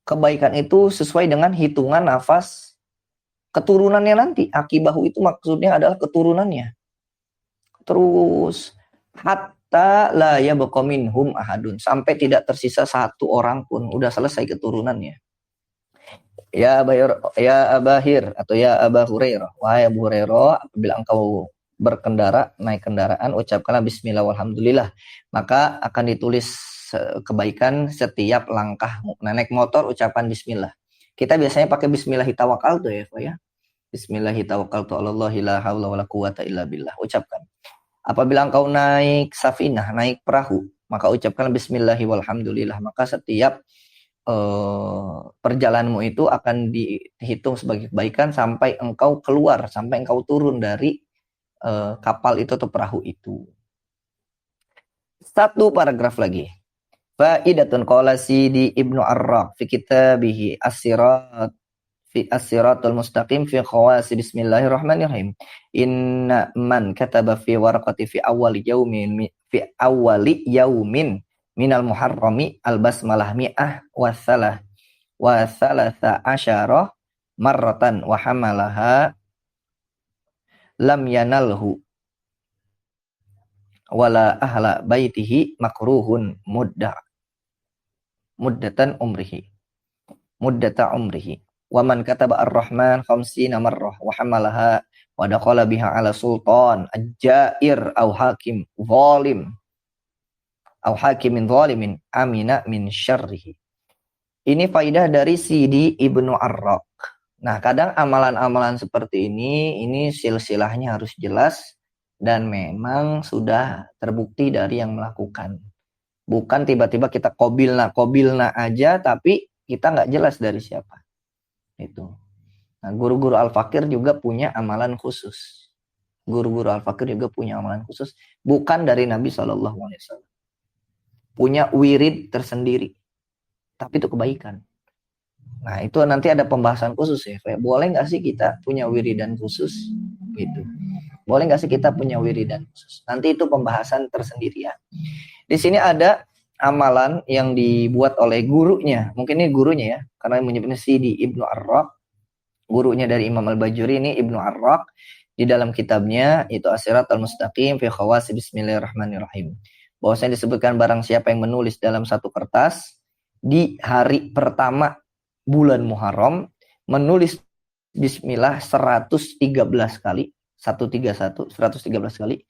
kebaikan itu sesuai dengan hitungan nafas keturunannya nanti. Akibahu itu maksudnya adalah keturunannya. Terus hatta la yabqa minhum ahadun, sampai tidak tersisa satu orang pun, udah selesai keturunannya. Ya Abahir atau ya Aba Hurairah, wahai Abu Hurairah, apabila engkau berkendara, naik kendaraan, ucapkanlah bismillah walhamdulillah, maka akan ditulis kebaikan setiap langkah. Naik motor ucapan bismillah. Kita biasanya pakai bismillahi tawakkaltu ya, Pak ya. Bismillahi tawakkaltu 'alallahi la haula wala quwata illa billah. Ucapkan. Apabila engkau naik safinah, naik perahu, maka ucapkan bismillahi walhamdulillah. Maka setiap perjalananmu itu akan dihitung sebagai kebaikan sampai engkau keluar, sampai engkau turun dari kapal itu atau perahu itu. Satu paragraf lagi. Faidatun qala Sidi Ibnu Arraq fi kitabihi As-Siratul Mustaqim fi khawasi bismillahirrahmanirrahim. Inna man kataba fi warqati fi awwali yaumin minal muharrami al-basmalah mi'ah wa thalatha asyara marratan wa hamalaha lam yanalhu wala ahla baitihi makruhun muddata umrihi wa man kataba ar-rahman khamsina marrah wa hamalaha wa dakhala biha ala sultan al-jair aw hakim zalim aw hakimin zalimin amina min syarrihi. Ini faidah dari Sidi Ibnu Arraq. Nah, kadang amalan-amalan seperti ini silsilahnya harus jelas dan memang sudah terbukti dari yang melakukan. Bukan tiba-tiba kita kobilna aja tapi kita nggak jelas dari siapa. Itu. Nah, guru-guru Al-Fakir juga punya amalan khusus. Guru-guru Al-Fakir juga punya amalan khusus, bukan dari Nabi SAW. Punya wirid tersendiri, tapi itu kebaikan. Nah, itu nanti ada pembahasan khusus ya. Boleh nggak sih kita punya wiridan khusus? Gitu. Boleh nggak sih kita punya wiridan khusus? Nanti itu pembahasan tersendiri ya. Di sini ada amalan yang dibuat oleh gurunya. Mungkin ini gurunya ya, karena menyebutnya Sidi Ibnu Arraq. Gurunya dari Imam Al-Bajuri ini Ibnu Arraq. Di dalam kitabnya itu As-Siratul Mustaqim fi khawasi bismillahirrahmanirrahim. Bahwasanya disebutkan barang siapa yang menulis dalam satu kertas di hari pertama bulan Muharram, menulis bismillah 113 kali, 113 kali.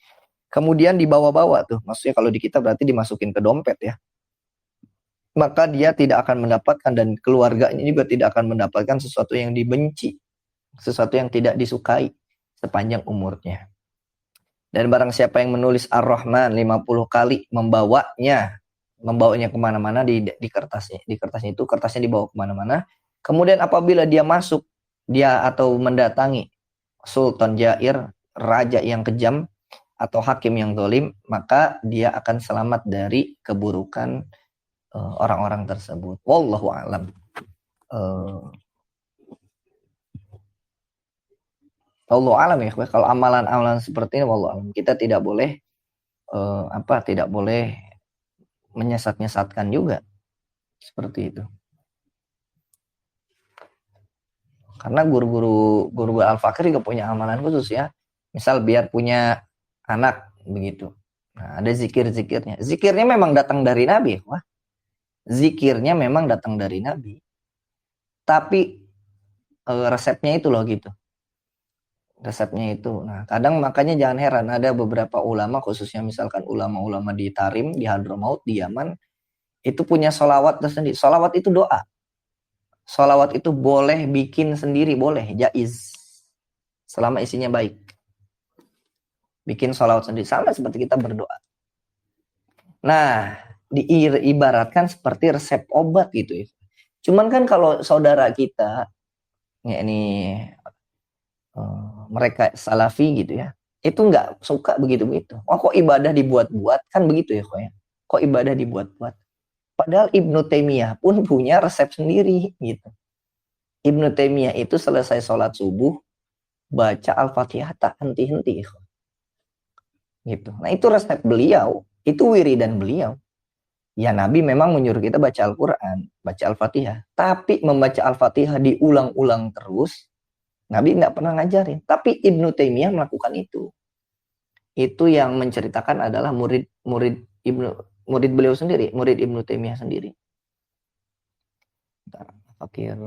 Kemudian dibawa-bawa tuh, maksudnya kalau di kita berarti dimasukin ke dompet ya. Maka dia tidak akan mendapatkan dan keluarganya juga tidak akan mendapatkan sesuatu yang dibenci, sesuatu yang tidak disukai sepanjang umurnya. Dan barang siapa yang menulis Ar-Rahman 50 kali, membawanya kemana-mana di kertasnya. Di kertasnya itu, kertasnya dibawa kemana-mana. Kemudian apabila dia masuk, dia atau mendatangi sultan jair, raja yang kejam, atau hakim yang zalim, maka dia akan selamat dari keburukan orang-orang tersebut. Wallahu a'lam. Wallahu a'lam ya. Kalau amalan-amalan seperti ini, wallahu a'lam. Kita tidak boleh tidak boleh menyesat-nyesatkan juga seperti itu. Karena guru Al-Fakir juga punya amalan khusus ya. Misal biar punya anak begitu. Nah, ada zikir-zikirnya. Zikirnya memang datang dari Nabi. Wah. Zikirnya memang datang dari Nabi. Tapi resepnya itu loh gitu. Resepnya itu. Nah, kadang makanya jangan heran ada beberapa ulama, khususnya misalkan ulama-ulama di Tarim, di Hadramaut, di Yaman, itu punya sholawat tersendiri. Sholawat itu doa. Sholawat itu boleh bikin sendiri, boleh, jaiz. Selama isinya baik. Bikin sholawat sendiri, sama seperti kita berdoa. Nah, diibaratkan seperti resep obat gitu ya. Cuman kan kalau saudara kita, ya ini mereka salafi gitu ya, itu nggak suka begitu-begitu. Oh kok ibadah dibuat-buat, kan begitu ya kok ya. Kok ibadah dibuat-buat. Padahal Ibnu Taimiyah pun punya resep sendiri gitu. Ibnu Taimiyah itu selesai sholat subuh baca Al-Fatihah tak henti-henti gitu. Nah itu resep beliau, itu wiridan beliau. Ya Nabi memang menyuruh kita baca Al-Quran, baca Al-Fatihah. Tapi membaca Al-Fatihah diulang-ulang terus, Nabi nggak pernah ngajarin. Tapi Ibnu Taimiyah melakukan itu. Itu yang menceritakan adalah murid beliau sendiri, murid Ibnu Taimiyah sendiri. Fakir.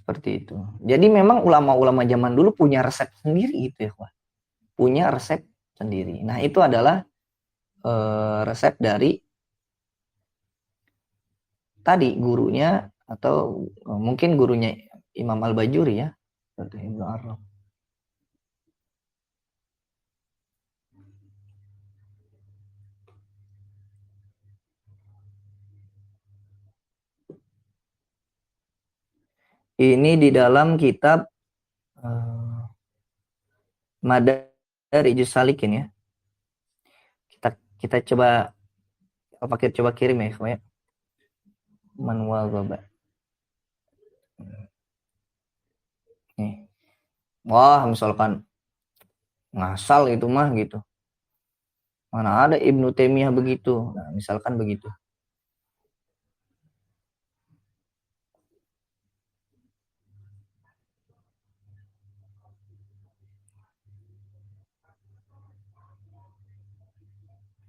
Seperti itu. Jadi memang ulama-ulama zaman dulu punya resep sendiri gitu ya, Pak. Punya resep sendiri. Nah, itu adalah resep dari tadi gurunya atau mungkin gurunya Imam Al-Bajuri ya, Ibnu Arraf. Ini di dalam kitab Madarijus Salikin ya. Kita coba coba kirim ya. Manual Baba. Nih. Wah, misalkan ngasal itu mah gitu. Mana ada Ibnu Taimiyah begitu. Nah, misalkan begitu.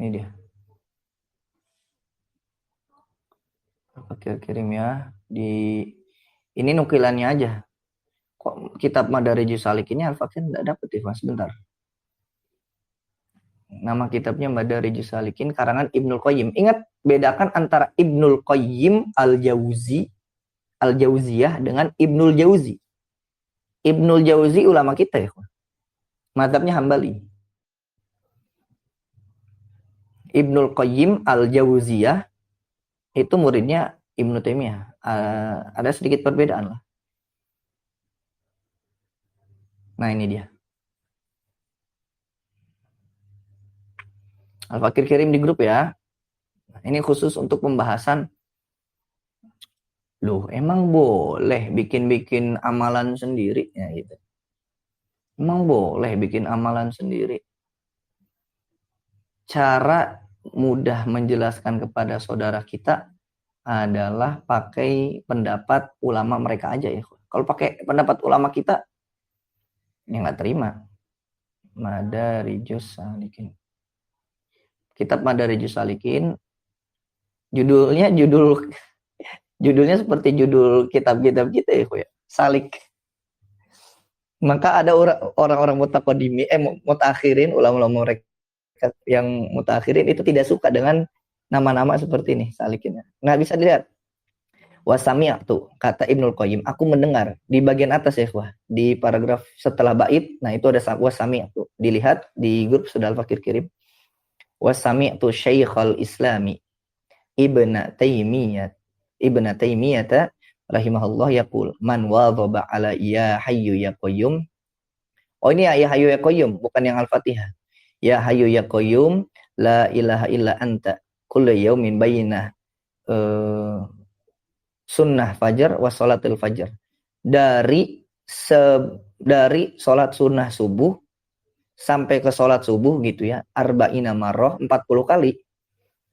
Ini dia. Oke, kirim ya. Ini nukilannya aja. Kok kitab Madarijus Salikin ini Al-Fakir enggak dapat ya, Mas? Sebentar. Nama kitabnya Madarijus Salikin karangan Ibnul Qayyim. Ingat, bedakan antara Ibnul Qayyim Al-Jauziyah dengan Ibnul Jauzi. Ibnul Jauzi ulama kita ya. Mazhabnya Hambali. Ibnul Qayyim Al-Jauziyah itu muridnya Ibnu Taimiyah. Ada sedikit perbedaan lah. Nah, ini dia. Al-Fakir kirim di grup ya. Ini khusus untuk pembahasan. Loh, emang boleh bikin amalan sendiri ya gitu. Emang boleh bikin amalan sendiri. Cara mudah menjelaskan kepada saudara kita adalah pakai pendapat ulama mereka aja ya. Kalau pakai pendapat ulama kita, ya nggak terima. Madarijus Salikin. Kitab Madarijus Salikin, judulnya seperti judul kitab-kitab kita ya, Salik. Maka ada orang-orang mutakhirin, ulama-ulama mereka yang mutakhirin itu tidak suka dengan nama-nama seperti ini, Salikin. Nah, bisa dilihat. Wasami'tu, kata Ibnul Qayyim, aku mendengar di bagian atas ya, di paragraf setelah bait. Nah, itu ada wasami'tu. Dilihat di grup sudah Al-Fakir kirim. Wasami'tu Syekhul Islami Ibn Taimiyah rahimahullah yaqul man wadhaba ala ya hayyu ya qayyum. Oh ini ya hayyu ya qayyum, bukan yang Al-Fatihah. Ya hayyu ya qayyum la ilaha illa anta kullu yaumin bayyinah sunnah fajar wa salatul fajar. Dari sholat sunnah subuh sampai ke sholat subuh gitu ya, arba'ina marrah, 40 kali.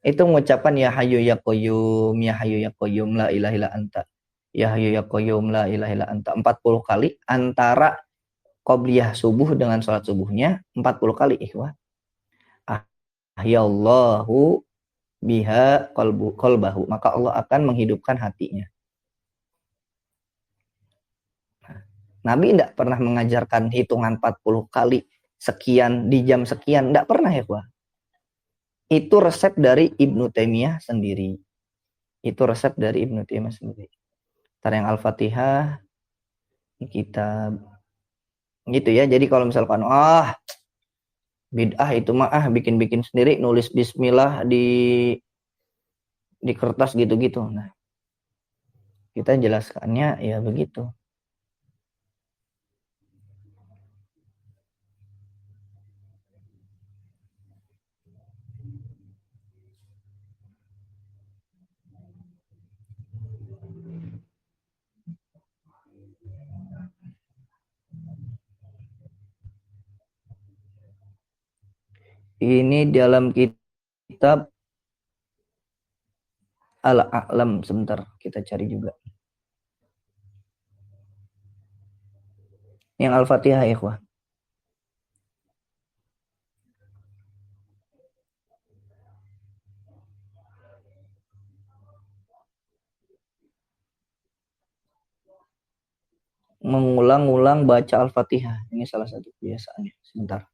Itu mengucapkan ya hayyu ya qayyum, ya hayyu ya qayyum la ilaha illa anta. Ya hayyu ya qayyum la ilaha illa anta 40 kali antara qobliyah subuh dengan sholat subuhnya 40 kali ikhwah. Ahyallahu biha qalbahu, maka Allah akan menghidupkan hatinya. Nabi tidak pernah mengajarkan hitungan 40 kali sekian di jam sekian, tidak pernah ya ikhwah. Itu resep dari Ibnu Taimiyah sendiri. Itu resep dari Ibnu Taimiyah sendiri. Ntar yang Al-Fatihah kita gitu ya. Jadi kalau misalkan bid'ah itu mah bikin-bikin sendiri, nulis bismillah di kertas gitu-gitu. Nah, kita jelaskannya ya begitu. Ini dalam kitab Al-A'lam, sebentar kita cari juga. Yang Al-Fatihah ya ikhwah. Mengulang-ulang baca Al-Fatihah. Ini salah satu kebiasaannya. Sebentar.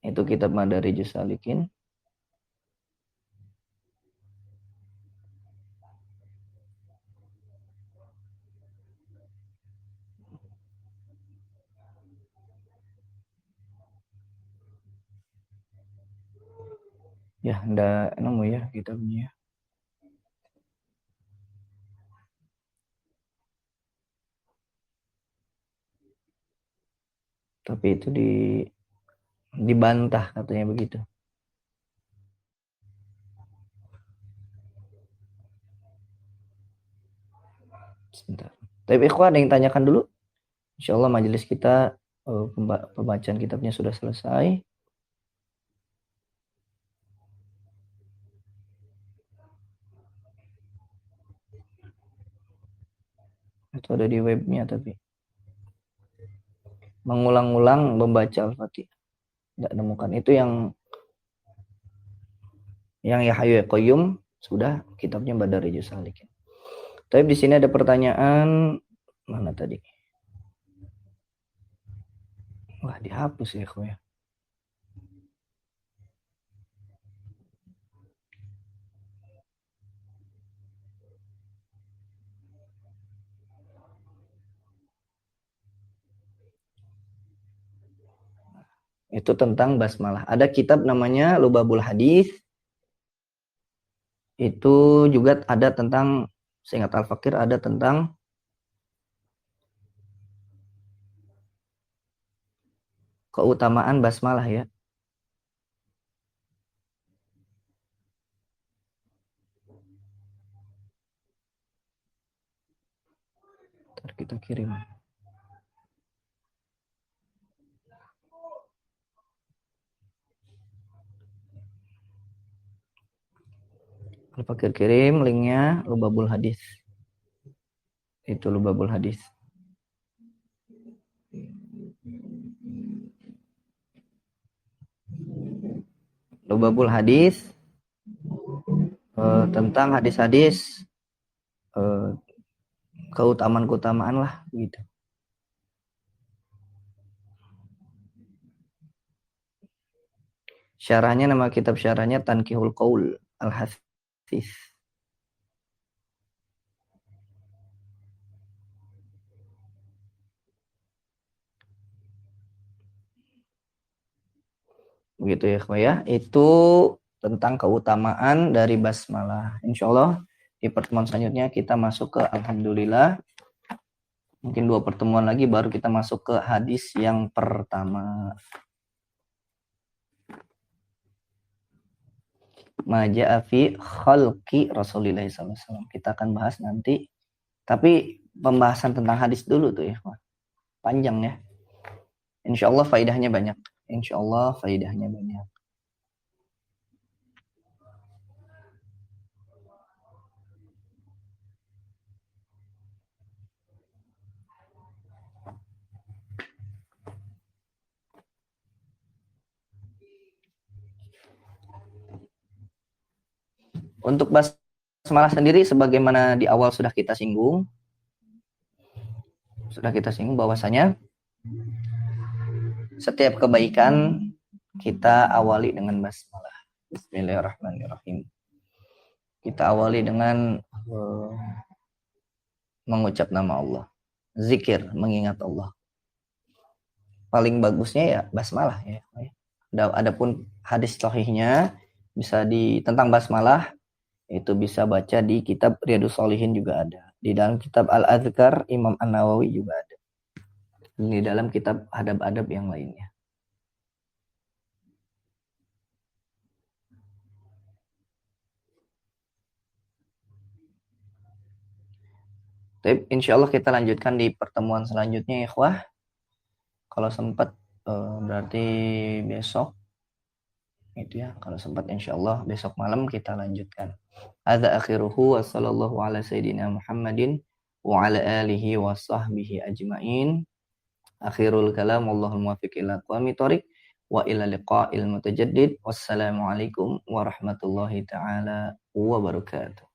Itu kitab Madarijus Salikin. Ya, enggak nemu ya kitabnya. Tapi itu dibantah katanya begitu. Sebentar. Tapi ikhwan ada yang tanyakan dulu. Insyaallah majelis kita pembacaan kitabnya sudah selesai. Itu ada di webnya tapi. Mengulang-ulang membaca Al-Fatihah. Tidak nemukan. Itu yang Ya Hayyu ya Qayyum sudah kitabnya Madarijus Salikin. Tapi di sini ada pertanyaan mana tadi? Wah, dihapus ya, ya. Itu tentang basmalah. Ada kitab namanya Lubabul Hadis. Itu juga ada tentang, seingat Al-Fakir ada tentang keutamaan basmalah ya. Ntar kita kirim. Al-Fakir kirim linknya Lubabul Hadis. Itu Lubabul Hadis. Lubabul Hadis tentang hadis-hadis keutamaan-keutamaan lah gitu. Syarahnya, nama kitab syarahnya Tankihul Qaul Al-Hafiz. Begitu ya, ya. Itu tentang keutamaan dari basmalah. Insya Allah di pertemuan selanjutnya kita masuk ke alhamdulillah. Mungkin 2 pertemuan lagi baru kita masuk ke hadis yang pertama. Maja'a fi khalqi Rasulillah SAW. Kita akan bahas nanti. Tapi pembahasan tentang hadis dulu tuh ya. Panjang ya. Insya Allah faidahnya banyak. Insya Allah faidahnya banyak. Untuk basmalah sendiri sebagaimana di awal sudah kita singgung bahwasanya setiap kebaikan kita awali dengan basmalah. Bismillahirrahmanirrahim. Kita awali dengan mengucap nama Allah. Zikir, mengingat Allah. Paling bagusnya ya basmalah ya. Adapun hadis sahihnya bisa tentang basmalah itu bisa baca di kitab Riyadhus Shalihin juga ada. Di dalam kitab Al-Adhkar Imam An-Nawawi juga ada. Di dalam kitab adab-adab yang lainnya. Tapi insya Allah kita lanjutkan di pertemuan selanjutnya ya ikhwah. Kalau sempat berarti besok itu ya, kalau sempat insya Allah besok malam kita lanjutkan. Hadza akhiruhu wa sallallahu ala sayyidina Muhammadin wa ala alihi wa sahbihi ajmain. Akhirul kalam wallahul muwaffiq ila aqwamit thoriq wa ila liqa'il mutajaddid. Wassalamualaikum warahmatullahi taala wabarakatuh.